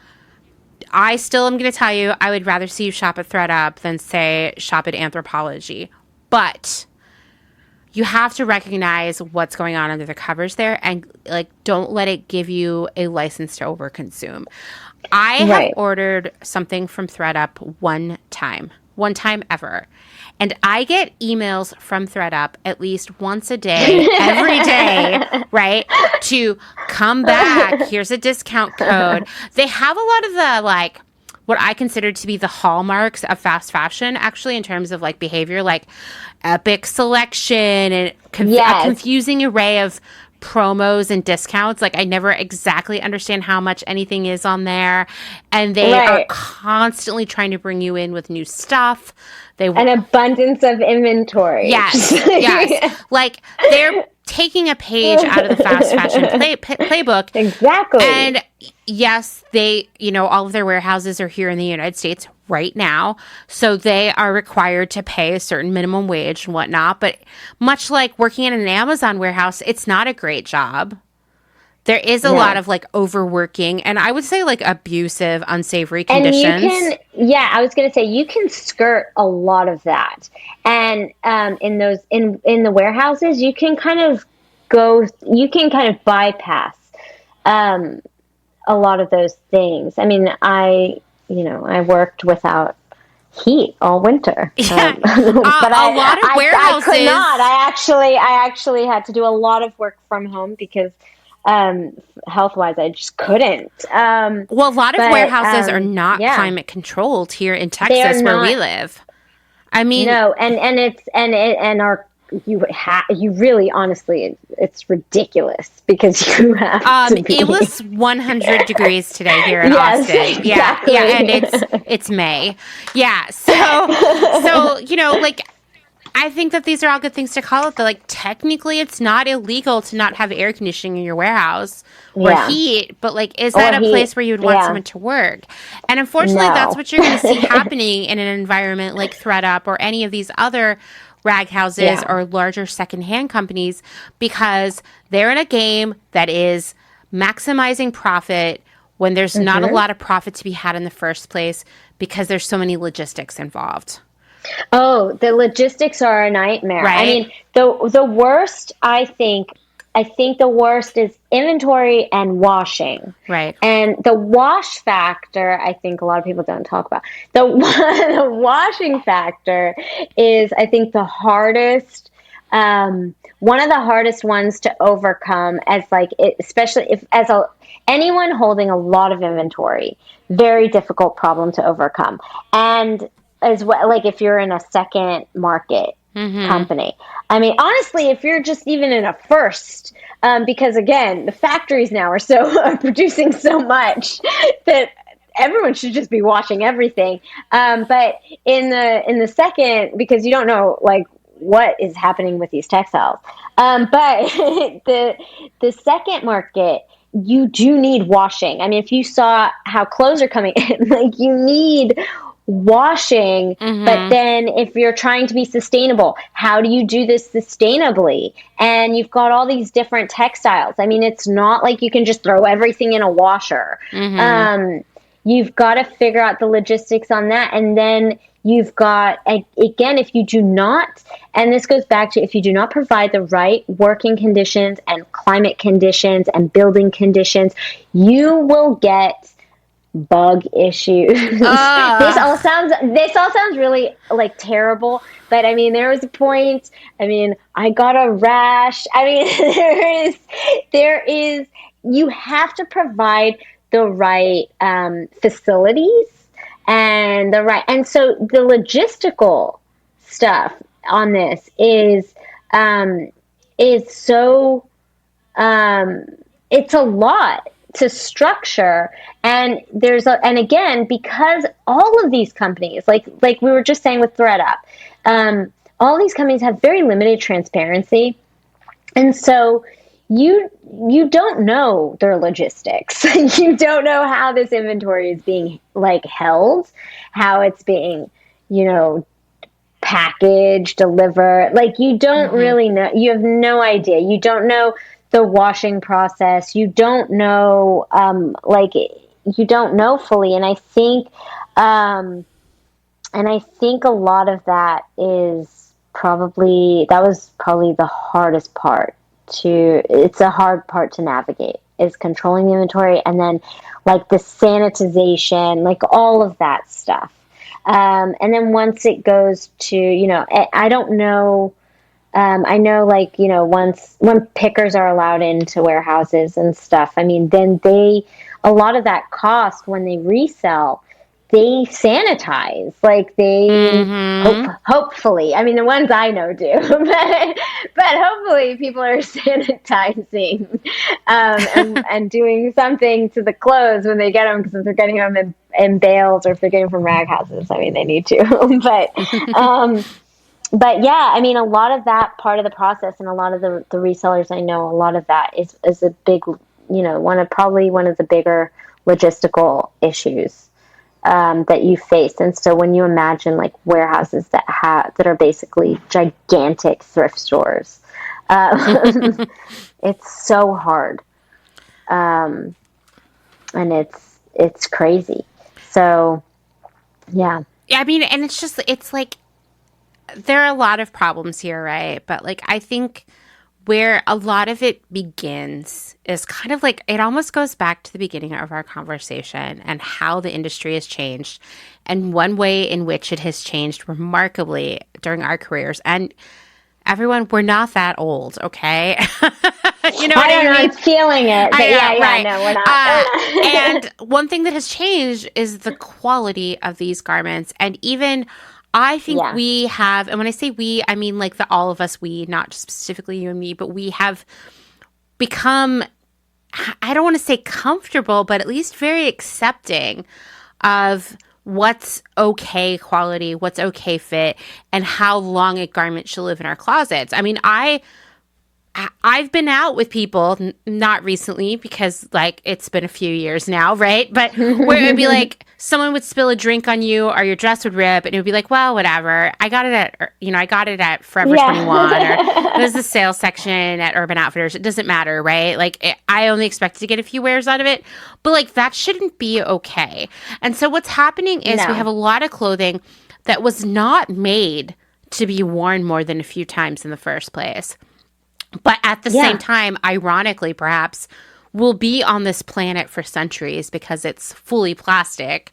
I still am going to tell you, I would rather see you shop at ThreadUp than say shop at Anthropologie, but you have to recognize what's going on under the covers there, and like don't let it give you a license to overconsume. I have ordered something from ThreadUp one time ever. And I get emails from ThreadUp at least once a day, every day, right? To come back. Here's a discount code. They have a lot of the, like, what I consider to be the hallmarks of fast fashion, actually, in terms of, like, behavior, like epic selection and a confusing array of promos and discounts. Like I never exactly understand how much anything is on there, and they are constantly trying to bring you in with new stuff. An abundance of inventory. Yes. Like they're taking a page out of the fast fashion playbook. Exactly. And yes, they, all of their warehouses are here in the United States right now, so they are required to pay a certain minimum wage and whatnot. But much like working in an Amazon warehouse, it's not a great job. There is a lot of like overworking, and I would say like abusive, unsavory conditions. And I was going to say you can skirt a lot of that, and in the warehouses, you can kind of bypass a lot of those things. I mean, I worked without heat all winter. Yeah. But a lot of warehouses. I could not. I actually had to do a lot of work from home because health-wise, I just couldn't. A lot of warehouses are not climate controlled here in Texas where we live. I mean, no, you really honestly, it's ridiculous because you have to be. It was 100 degrees today here in Austin. Exactly. Yeah, and it's May. Yeah, so like I think that these are all good things to call it. Like technically, it's not illegal to not have air conditioning in your warehouse or heat, but like, is that a place where you would want someone to work? And unfortunately, that's what you're going to see happening in an environment like ThreadUp or any of these other rag houses or larger secondhand companies, because they're in a game that is maximizing profit when there's not a lot of profit to be had in the first place because there's so many logistics involved. Oh, the logistics are a nightmare. Right? I mean, the worst, I think the worst is inventory and washing. Right. And the wash factor, I think a lot of people don't talk about. The washing factor is, I think, the hardest, one of the hardest ones to overcome especially if anyone holding a lot of inventory, very difficult problem to overcome. And as well, like if you're in a second market company. I mean, honestly, if you're just even in a first, because again, the factories now are producing so much that everyone should just be washing everything. But in the second, because you don't know like what is happening with these textiles. But the second market, you do need washing. I mean, if you saw how clothes are coming in, like you need washing. But then if you're trying to be sustainable, how do you do this sustainably? And you've got all these different textiles. I mean, it's not like you can just throw everything in a washer. You've got to figure out the logistics on that. And then you've got, again, if you do not, and this goes back to if you do not provide the right working conditions and climate conditions and building conditions, you will get bug issues. This all sounds really like terrible, but I mean, there was a point. I mean, I got a rash. I mean, there is. You have to provide the right facilities and so the logistical stuff on this is so it's a lot to structure. And and again, because all of these companies, like we were just saying with ThreadUp, all these companies have very limited transparency. And so you don't know their logistics. You don't know how this inventory is being like held, how it's being, packaged, delivered. Like you don't really know. You have no idea. You don't know the washing process. You don't know, you don't know fully. And I think a lot of that was probably the hardest part it's a hard part to navigate, is controlling the inventory. And then like the sanitization, like all of that stuff. And then once it goes to, I don't know, I know, when pickers are allowed into warehouses and stuff, I mean, then a lot of that cost when they resell, they sanitize, like they hopefully, I mean, the ones I know do, but hopefully people are sanitizing and doing something to the clothes when they get them, because if they're getting them in bales or if they're getting them from rag houses, I mean, they need to, but yeah, I mean, a lot of that part of the process, and a lot of the resellers I know, a lot of that is a big, one of the bigger logistical issues that you face. And so when you imagine like warehouses that are basically gigantic thrift stores, it's so hard, and it's crazy. So yeah, I mean, and it's like there are a lot of problems here, right? But like I think where a lot of it begins is kind of like, it almost goes back to the beginning of our conversation and how the industry has changed. And one way in which it has changed remarkably during our careers. And everyone, we're not that old, okay? You know what I mean? I'm feeling it. But right. No, we're not. And one thing that has changed is the quality of these garments. And even I think we have, and when I say we, I mean like all of us, we, not specifically you and me, but we have become, I don't want to say comfortable, but at least very accepting of what's okay quality, what's okay fit, and how long a garment should live in our closets. I mean, I've been out with people, not recently because like it's been a few years now, right? But where it would be like someone would spill a drink on you or your dress would rip, and it would be like, well, whatever. I got it at Forever 21, or there's the sales section at Urban Outfitters. It doesn't matter, right? Like I only expected to get a few wears out of it, but like that shouldn't be okay. And so what's happening is we have a lot of clothing that was not made to be worn more than a few times in the first place. But at the same time, ironically, perhaps, will be on this planet for centuries because it's fully plastic.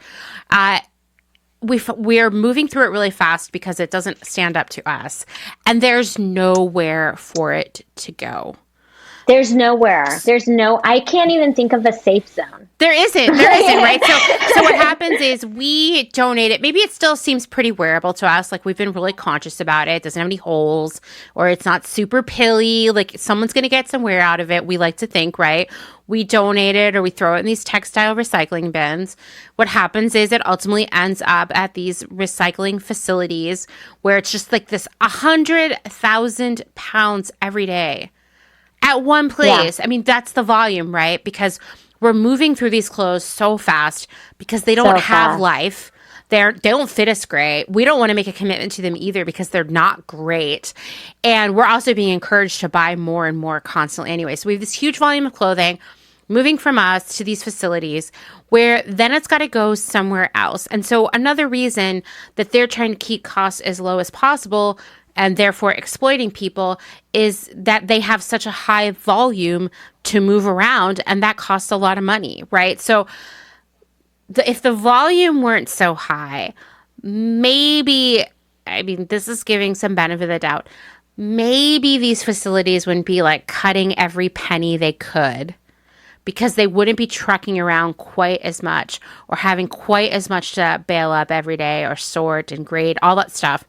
We're moving through it really fast because it doesn't stand up to us. And there's nowhere for it to go. There's nowhere. I can't even think of a safe zone. There isn't, right? So what happens is we donate it. Maybe it still seems pretty wearable to us. Like, we've been really conscious about it. It doesn't have any holes, or it's not super pilly. Like, someone's going to get some wear out of it. We like to think, right? We donate it, or we throw it in these textile recycling bins. What happens is it ultimately ends up at these recycling facilities where it's just like this 100,000 pounds every day at one place. Yeah. I mean, that's the volume, right? Because we're moving through these clothes so fast because they don't have life. They don't fit us great. We don't want to make a commitment to them either because they're not great. And we're also being encouraged to buy more and more constantly anyway. So we have this huge volume of clothing moving from us to these facilities where then it's got to go somewhere else. And so another reason that they're trying to keep costs as low as possible and therefore exploiting people is that they have such a high volume to move around, and that costs a lot of money, right? So if the volume weren't so high, maybe, I mean, this is giving some benefit of the doubt, maybe these facilities wouldn't be like cutting every penny they could, because they wouldn't be trucking around quite as much or having quite as much to bail up every day or sort and grade, all that stuff.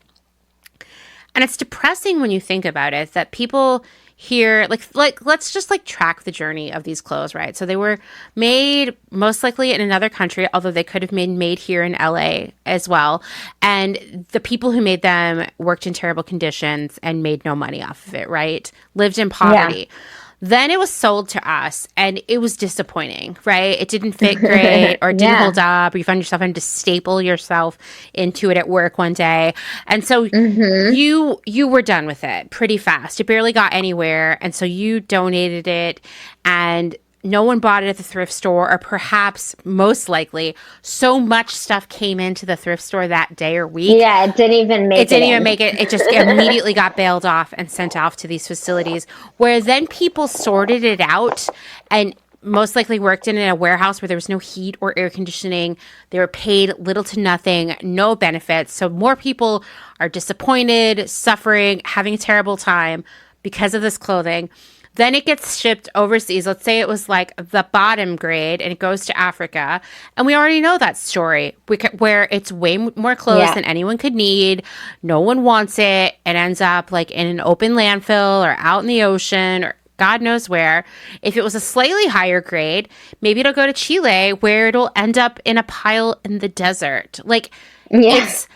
And it's depressing when you think about it, that people here, like let's just like track the journey of these clothes, right? So they were made most likely in another country, although they could have been made here in LA as well. And the people who made them worked in terrible conditions and made no money off of it, right? Lived in poverty. Yeah. Then it was sold to us, and it was disappointing, right? It didn't fit great, or it didn't hold up, or you found yourself having to staple yourself into it at work one day. And so you were done with it pretty fast. It barely got anywhere, and so you donated it, and no one bought it at the thrift store, or perhaps, most likely, so much stuff came into the thrift store that day or week. Yeah, it didn't even make it. It just immediately got bailed off and sent off to these facilities, where then people sorted it out and most likely worked in a warehouse where there was no heat or air conditioning. They were paid little to nothing, no benefits. So more people are disappointed, suffering, having a terrible time because of this clothing. Then it gets shipped overseas. Let's say it was like the bottom grade and it goes to Africa. And we already know that story where it's way more clothes than anyone could need. No one wants it. It ends up like in an open landfill or out in the ocean or God knows where. If it was a slightly higher grade, maybe it'll go to Chile where it'll end up in a pile in the desert. Like, it's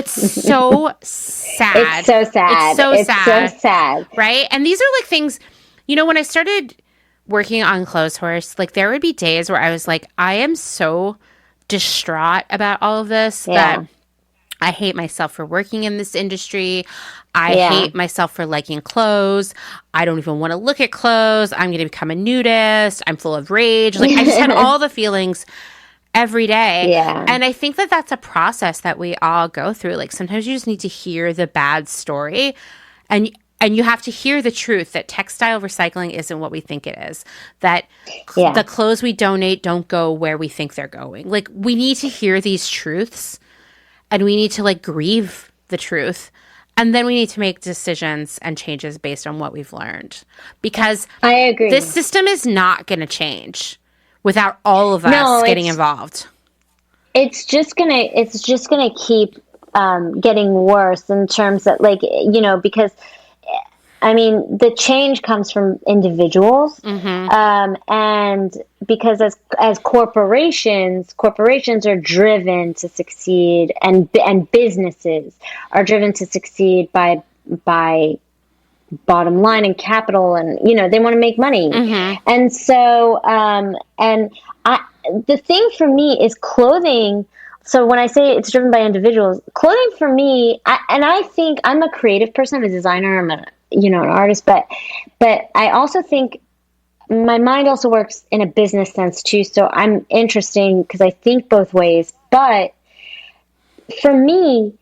so sad. It's so sad. It's so sad. Right? And these are like things... You know, when I started working on Clotheshorse, like there would be days where I was like, I am so distraught about all of this that I hate myself for working in this industry. I hate myself for liking clothes. I don't even want to look at clothes. I'm going to become a nudist. I'm full of rage. Like I just had all the feelings every day. Yeah. And I think that that's a process that we all go through. Like sometimes you just need to hear the bad story and you have to hear the truth that textile recycling isn't what we think it is. That the clothes we donate don't go where we think they're going. Like, we need to hear these truths, and we need to, like, grieve the truth. And then we need to make decisions and changes based on what we've learned. Because I agree. This system is not going to change without all of us getting involved. It's just gonna keep getting worse in terms of, like, you know, because... I mean, the change comes from individuals, and because as corporations are driven to succeed, and businesses are driven to succeed by bottom line and capital, and you know they want to make money, and so the thing for me is clothing. So when I say it's driven by individuals, clothing for me, I think I'm a creative person, I'm a designer, I'm an artist, but I also think my mind also works in a business sense too. So I'm interesting because I think both ways. But for me,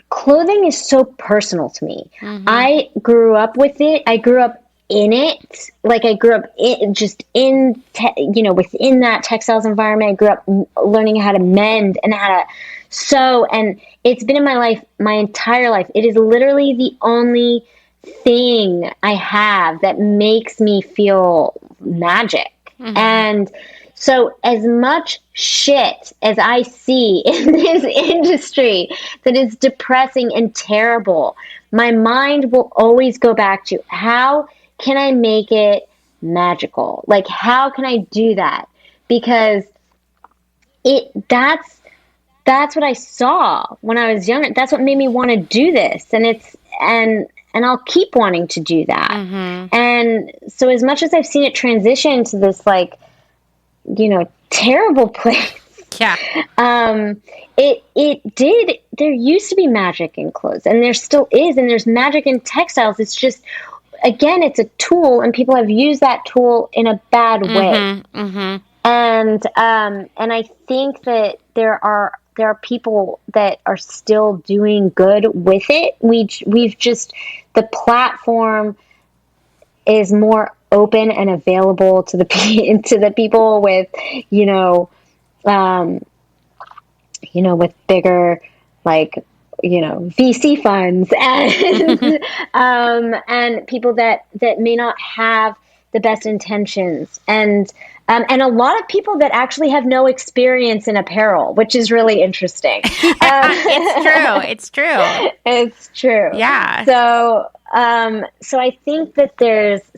clothing is so personal to me. I grew up with it. I grew up in it. Like I grew up within that textiles environment. I grew up learning how to mend and how to sew, and it's been in my life my entire life. It is literally the only thing I have that makes me feel magic. Mm-hmm. And so as much shit as I see in this industry that is depressing and terrible, my mind will always go back to how can I make it magical? Like, how can I do that? Because that's what I saw when I was younger. That's what made me want to do this. And I'll keep wanting to do that. Mm-hmm. And so as much as I've seen it transition to this, like, terrible place. Yeah. It did. There used to be magic in clothes, and there still is, and there's magic in textiles. It's just, again, it's a tool, and people have used that tool in a bad way. Mm-hmm. And I think that there are people that are still doing good with it. We've just, the platform is more open and available to the people with, with bigger, like, VC funds and people that may not have the best intentions, and a lot of people that actually have no experience in apparel, which is really interesting. It's true. It's true. Yeah. So I think that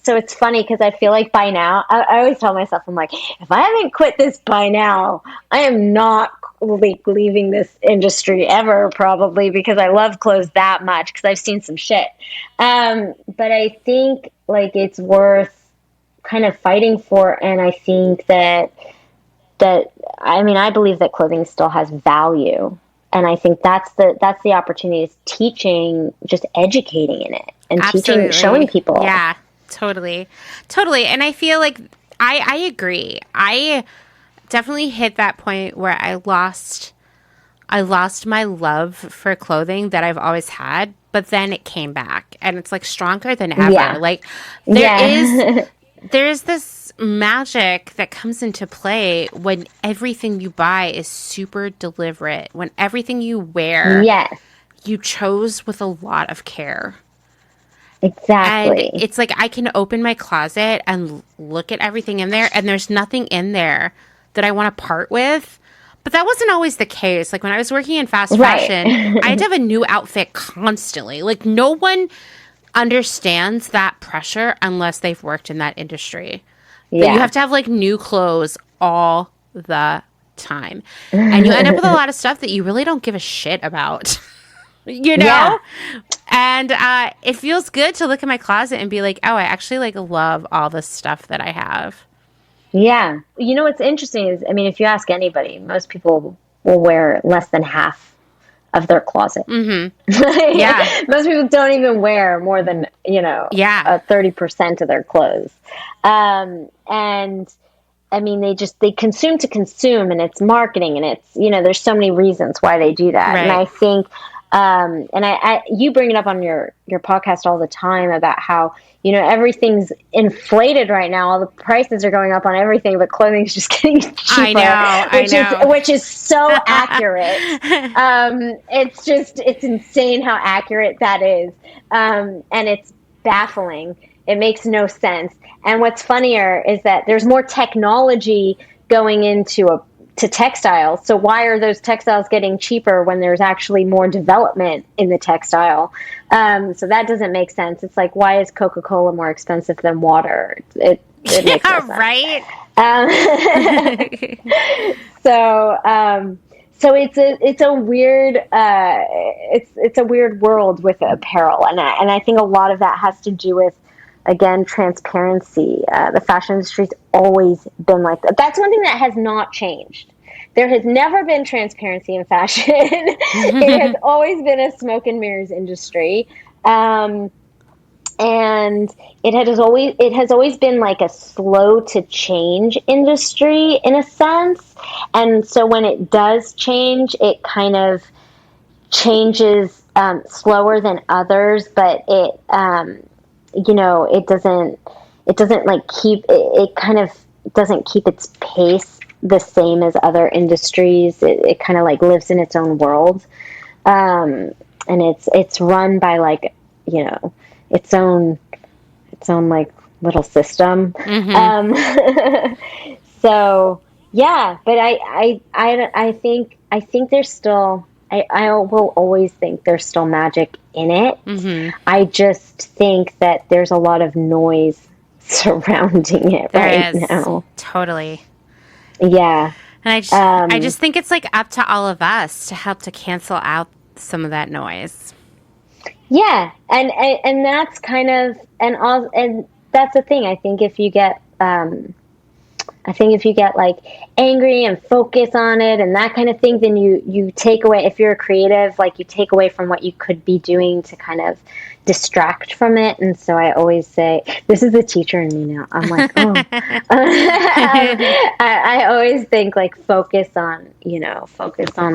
so it's funny because I feel like by now, I always tell myself, I'm like, if I haven't quit this by now, I am not like leaving this industry ever, probably, because I love clothes that much, because I've seen some shit. But I think like it's worth kind of fighting for, and I think that I believe that clothing still has value, and I think that's the opportunity, is teaching, just educating in it, and Absolutely. Teaching, showing people. Yeah, totally. And I feel like I agree. I definitely hit that point where I lost my love for clothing that I've always had, but then it came back, and it's like stronger than ever. Yeah. Like there's this magic that comes into play when everything you buy is super deliberate, when everything you wear, yes, you chose with a lot of care. Exactly. And it's like I can open my closet and look at everything in there, and there's nothing in there that I want to part with. But that wasn't always the case. Like when I was working in fast fashion, I had to have a new outfit constantly. Like no one understands that pressure unless they've worked in that industry. Yeah. But you have to have like new clothes all the time. And you end up with a lot of stuff that you really don't give a shit about. Yeah. And it feels good to look at my closet and be like, oh, I actually like love all the stuff that I have. Yeah. What's interesting is, if you ask anybody, most people will wear less than half of their closet. Mm-hmm. Yeah. Most people don't even wear more than, 30% of their clothes. And they consume to consume, and it's marketing, and it's, there's so many reasons why they do that. Right. And I think, you bring it up on your podcast all the time about how, everything's inflated right now. All the prices are going up on everything, but clothing's just getting cheaper. I know. Which is so accurate. It's insane how accurate that is. And it's baffling. It makes no sense. And what's funnier is that there's more technology going into textiles. So why are those textiles getting cheaper when there's actually more development in the textile? So that doesn't make sense. It's like, why is Coca-Cola more expensive than water? It makes no sense. Right. So it's a weird it's a weird world with apparel, and I think a lot of that has to do with, again, transparency. The fashion industry's always been like that. That's one thing that has not changed. There has never been transparency in fashion. It has always been a smoke and mirrors industry. And it has always been like a slow to change industry in a sense. And so when it does change, it kind of changes slower than others, but it doesn't like keep it kind of doesn't keep its pace the same as other industries. It kind of like lives in its own world. And it's run by, like, its own like little system. So yeah, but I think there's still, I will always think there's still magic in it. I just think that there's a lot of noise surrounding it right now. Totally. Yeah. And I just think it's like up to all of us to help to cancel out some of that noise. Yeah, and that's kind of, and that's the thing. I think if you get like angry and focus on it and that kind of thing, then you take away, if you're a creative, like you take away from what you could be doing to kind of distract from it. And so I always say, this is the teacher in me now. I'm like, oh, I always think like focus on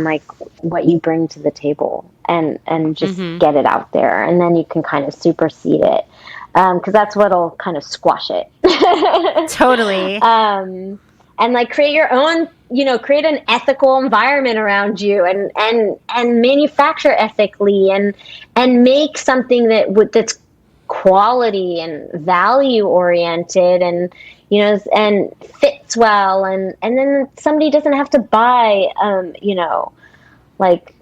like what you bring to the table and just get it out there. And then you can kind of supersede it. Because that's what'll kind of squash it. Totally. And like create your own, create an ethical environment around you and manufacture ethically and make something that's quality and value oriented and, and fits well. And then somebody doesn't have to buy, like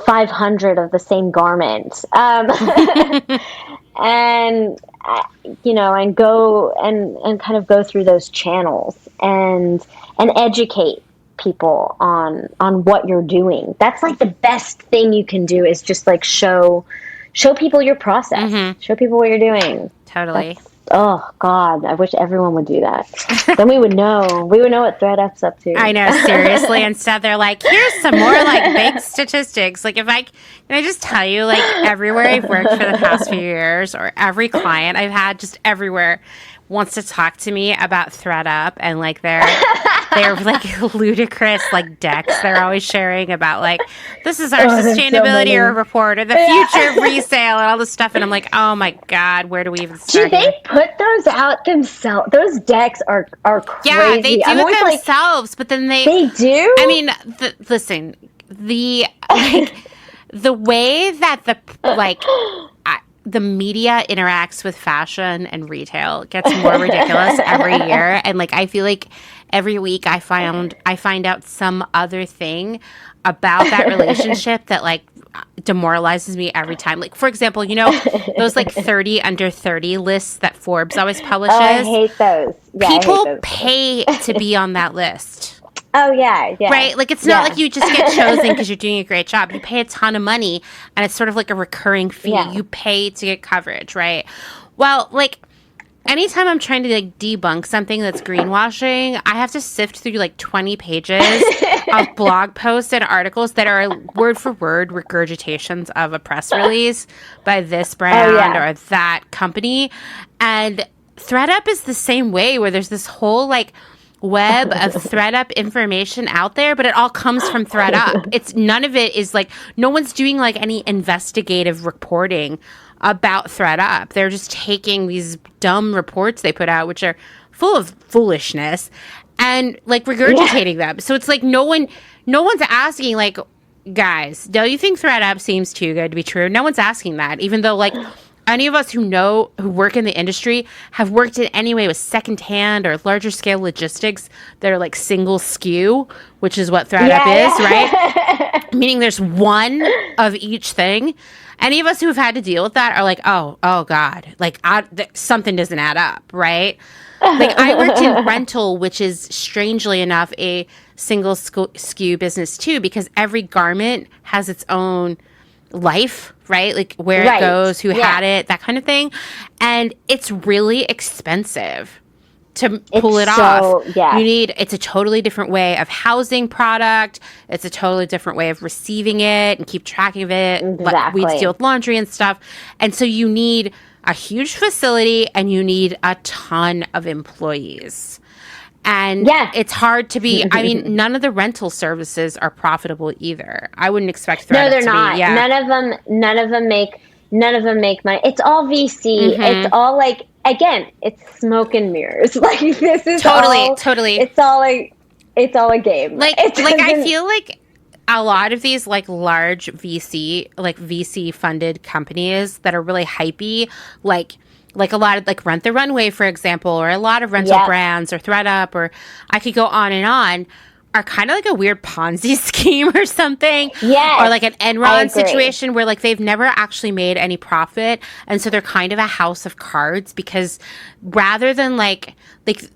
500 of the same garment. And and go and kind of go through those channels and educate people on what you're doing. That's like the best thing you can do, is just like show people your process, show people what you're doing. Totally. Oh God, I wish everyone would do that. Then we would know what ThreadUp's up to. I know, seriously. Instead, they're like, here's some more like big statistics. Like, can I just tell you, like everywhere I've worked for the past few years, or every client I've had, just everywhere, wants to talk to me about ThreadUp and like they're like ludicrous like decks they're always sharing about like, this is our sustainability report or the future of resale and all this stuff, and I'm like, oh my God, where do we even start? Do they put those out themselves? Those decks are crazy. Yeah, they do it themselves, but then they do. I mean, listen, the way that the media interacts with fashion and retail gets more ridiculous every year. And like, I feel like every week I find out some other thing about that relationship that like demoralizes me every time. Like, for example, those like 30 under 30 lists that Forbes always publishes. Oh, I hate those. Yeah, people pay to be on that list. Oh, yeah. Right? Like, it's not like you just get chosen because you're doing a great job. You pay a ton of money, and it's sort of like a recurring fee. Yeah. You pay to get coverage, right? Well, like, anytime I'm trying to, like, debunk something that's greenwashing, I have to sift through, like, 20 pages of blog posts and articles that are word-for-word regurgitations of a press release by this brand or that company. And ThreadUp is the same way, where there's this whole, like, web of ThreadUp information out there, but it all comes from ThreadUp. It's none of it is like, no one's doing like any investigative reporting about ThreadUp. They're just taking these dumb reports they put out, which are full of foolishness, and like regurgitating them. So it's like no one's asking like, guys, do you think ThreadUp seems too good to be true? No one's asking that, even though like any of us who work in the industry have worked in any way with secondhand or larger scale logistics that are like single SKU, which is what ThreadUp is, right? Meaning there's one of each thing. Any of us who have had to deal with that are like, oh God, like something doesn't add up, right? Like I worked in rental, which is strangely enough a single SKU business too, because every garment has its own life, right? Like where it goes, who had it, that kind of thing. And it's really expensive to pull it off. It's a totally different way of housing product. It's a totally different way of receiving it and keep track of it. Exactly. We deal with laundry and stuff. And so you need a huge facility and you need a ton of employees. And it's hard to be, I mean, none of the rental services are profitable either. I wouldn't expect ThreadUp No, they're not. Be, None of them make money. It's all VC. It's all like, again, it's smoke and mirrors. Like this is totally. It's all a game. Like I feel like a lot of these like large VC funded companies that are really hypey, like a lot of like Rent the Runway, for example, or a lot of rental brands or ThredUp, or I could go on and on, are kind of like a weird Ponzi scheme or something. Yes, or like an Enron situation where like they've never actually made any profit. And so they're kind of a house of cards, because rather than like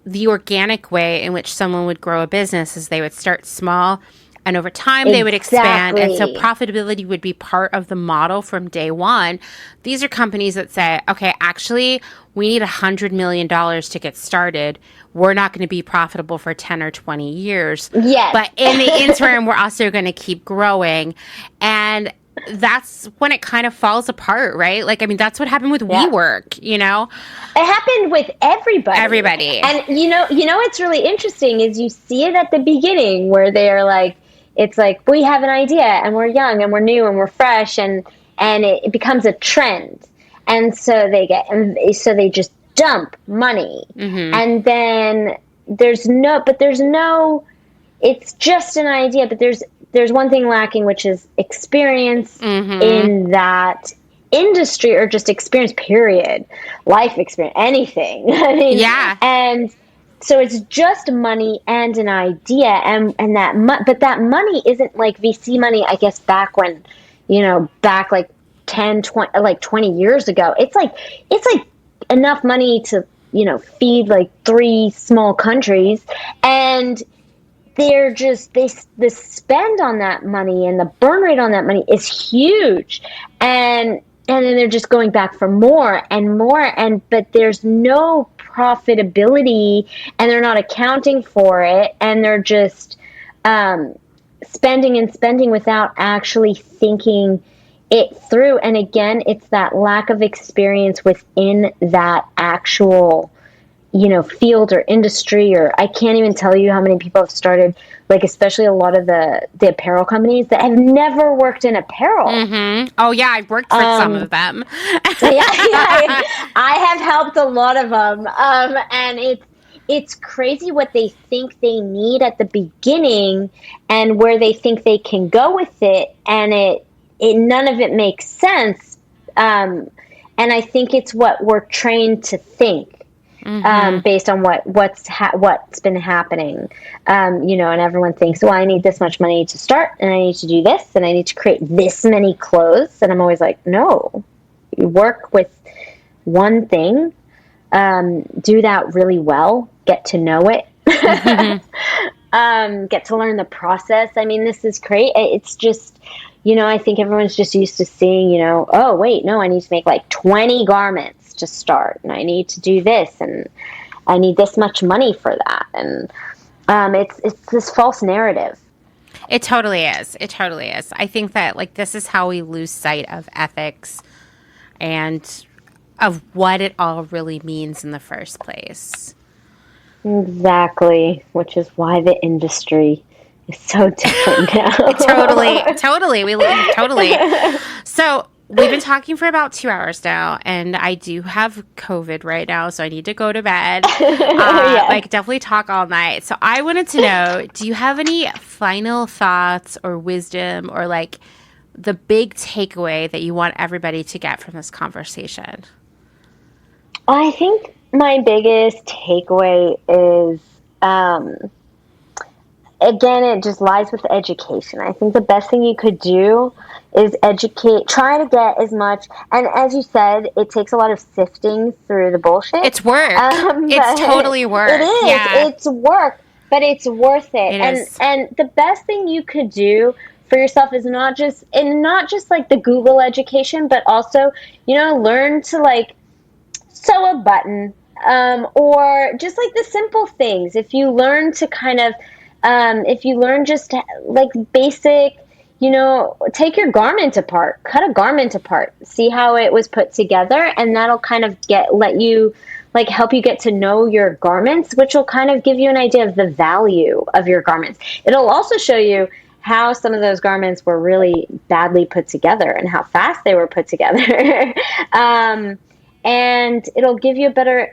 the organic way in which someone would grow a business is they would start small, and over time, they would expand. And so profitability would be part of the model from day one. These are companies that say, okay, actually, we need $100 million to get started. We're not going to be profitable for 10 or 20 years. Yes. But in the interim, we're also going to keep growing. And that's when it kind of falls apart, right? Like, I mean, that's what happened with WeWork, you know? It happened with everybody. And, you know, what's really interesting is you see it at the beginning where they're like, it's like, we have an idea and we're young and we're new and we're fresh, and it becomes a trend. And so they just dump money. Mm-hmm. And then there's no, it's just an idea, but there's one thing lacking, which is experience in that industry, or just experience, period. Life experience, anything. I mean, and so it's just money and an idea, and but that money isn't like VC money, I guess, back when, back like 10, 20, like 20 years ago. It's like enough money to, feed like 3 small countries, and the spend on that money and the burn rate on that money is huge, and then they're just going back for more and more, but there's no profitability, and they're not accounting for it, and they're just spending and spending without actually thinking it through. And again, it's that lack of experience within that actual field or industry, or I can't even tell you how many people have started, like especially a lot of the apparel companies that have never worked in apparel. Mm-hmm. Oh yeah, I've worked for some of them. I have helped a lot of them, and it's crazy what they think they need at the beginning and where they think they can go with it, and it none of it makes sense. And I think it's what we're trained to think. Mm-hmm. Based on what's been happening, and everyone thinks, well, I need this much money to start, and I need to do this, and I need to create this many clothes. And I'm always like, no, you work with one thing, do that really well, get to know it, get to learn the process. I mean, this is great. It's just, I think everyone's just used to seeing, oh, wait, no, I need to make like 20 garments to start, and I need to do this, and I need this much money for that, and it's this false narrative. It totally is. I think that like this is how we lose sight of ethics and of what it all really means in the first place. Exactly, which is why the industry is so different now. Totally. So we've been talking for about 2 hours now, and I do have COVID right now, so I need to go to bed. I could definitely talk all night. So I wanted to know, do you have any final thoughts or wisdom, or like the big takeaway that you want everybody to get from this conversation? I think my biggest takeaway is, again, it just lies with education. I think the best thing you could do is educate, try to get as much. And as you said, it takes a lot of sifting through the bullshit. It's work. It's totally work. It is. Yeah. It's work, but it's worth it. Is. And the best thing you could do for yourself is not just like the Google education, but also, learn to like sew a button, or just like the simple things. If you learn to kind of, if you learn just like basic, take your garment apart, cut a garment apart, see how it was put together, and that'll kind of help you get to know your garments, which will kind of give you an idea of the value of your garments. It'll also show you how some of those garments were really badly put together and how fast they were put together. And it'll give you a better,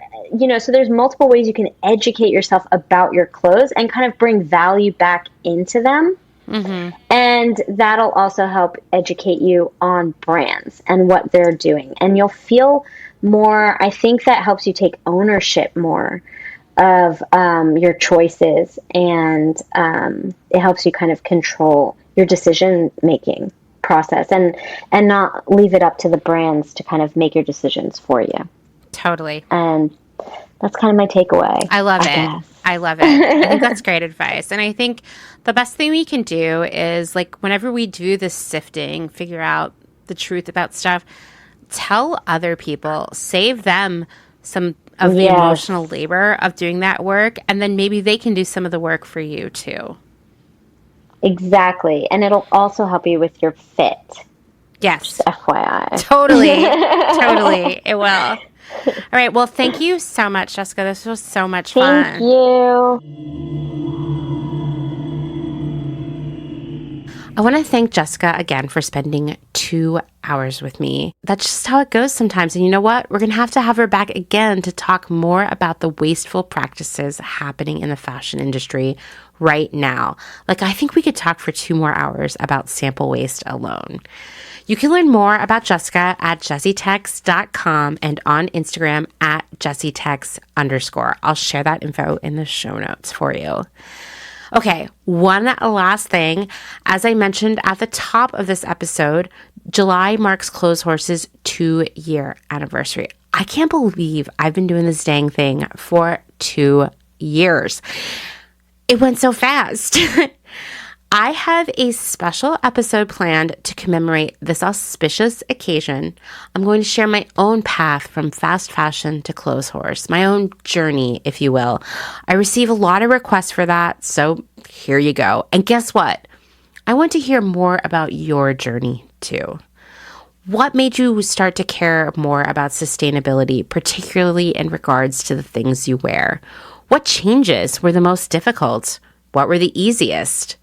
so there's multiple ways you can educate yourself about your clothes and kind of bring value back into them. And that'll also help educate you on brands and what they're doing. And you'll feel more, I think that helps you take ownership more of your choices, and it helps you kind of control your decision making process, and not leave it up to the brands to kind of make your decisions for you. Totally. And that's kind of my takeaway. I love it. I love it. I think that's great advice. And I think the best thing we can do is, like, whenever we do this sifting, figure out the truth about stuff, tell other people, save them some of the emotional labor of doing that work, and then maybe they can do some of the work for you too. Exactly. And it'll also help you with your fit. Yes. Just FYI. Totally. Totally. It will. All right. Well, thank you so much, Jessica. This was so much fun. Thank you. I want to thank Jessica again for spending 2 hours with me. That's just how it goes sometimes. And you know what? We're going to have her back again to talk more about the wasteful practices happening in the fashion industry right now. Like, I think we could talk for 2 more hours about sample waste alone. You can learn more about Jessica at jessitex.com and on Instagram at jessitex_. I'll share that info in the show notes for you. Okay, one last thing. As I mentioned at the top of this episode, July marks Clotheshorse's 2-year anniversary. I can't believe I've been doing this dang thing for 2 years. It went so fast. I have a special episode planned to commemorate this auspicious occasion. I'm going to share my own path from fast fashion to Clotheshorse, my own journey, if you will. I receive a lot of requests for that, so here you go. And guess what? I want to hear more about your journey too. What made you start to care more about sustainability, particularly in regards to the things you wear? What changes were the most difficult? What were the easiest?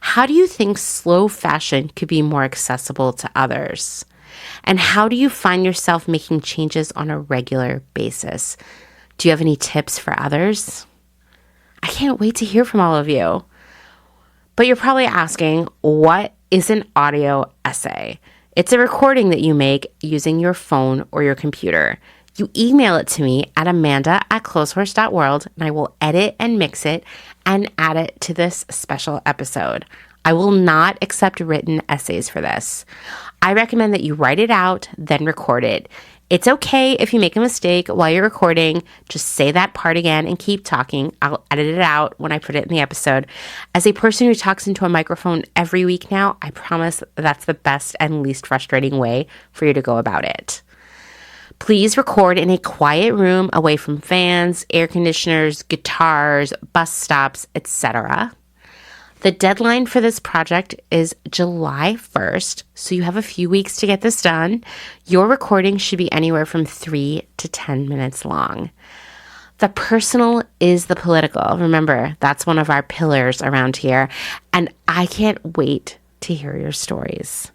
How do you think slow fashion could be more accessible to others? And how do you find yourself making changes on a regular basis? Do you have any tips for others? I can't wait to hear from all of you. But you're probably asking, what is an audio essay? It's a recording that you make using your phone or your computer. You email it to me at amanda@clotheshorse.world, and I will edit and mix it and add it to this special episode. I will not accept written essays for this. I recommend that you write it out, then record it. It's okay if you make a mistake while you're recording. Just say that part again and keep talking. I'll edit it out when I put it in the episode. As a person who talks into a microphone every week now, I promise that's the best and least frustrating way for you to go about it. Please record in a quiet room away from fans, air conditioners, guitars, bus stops, etc. The deadline for this project is July 1st, so you have a few weeks to get this done. Your recording should be anywhere from 3 to 10 minutes long. The personal is the political. Remember, that's one of our pillars around here, and I can't wait to hear your stories.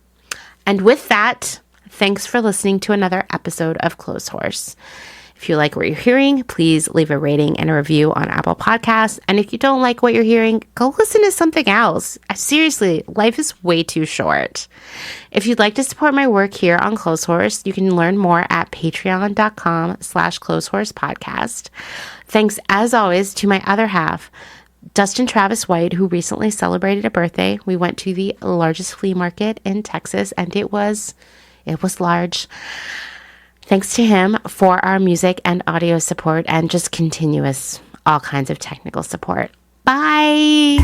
And with that, thanks for listening to another episode of Clotheshorse. If you like what you're hearing, please leave a rating and a review on Apple Podcasts. And if you don't like what you're hearing, go listen to something else. Seriously, life is way too short. If you'd like to support my work here on Clotheshorse, you can learn more at patreon.com/clotheshorse-podcast. Thanks, as always, to my other half, Dustin Travis White, who recently celebrated a birthday. We went to the largest flea market in Texas, and it was large. Thanks to him for our music and audio support and just continuous all kinds of technical support. Bye.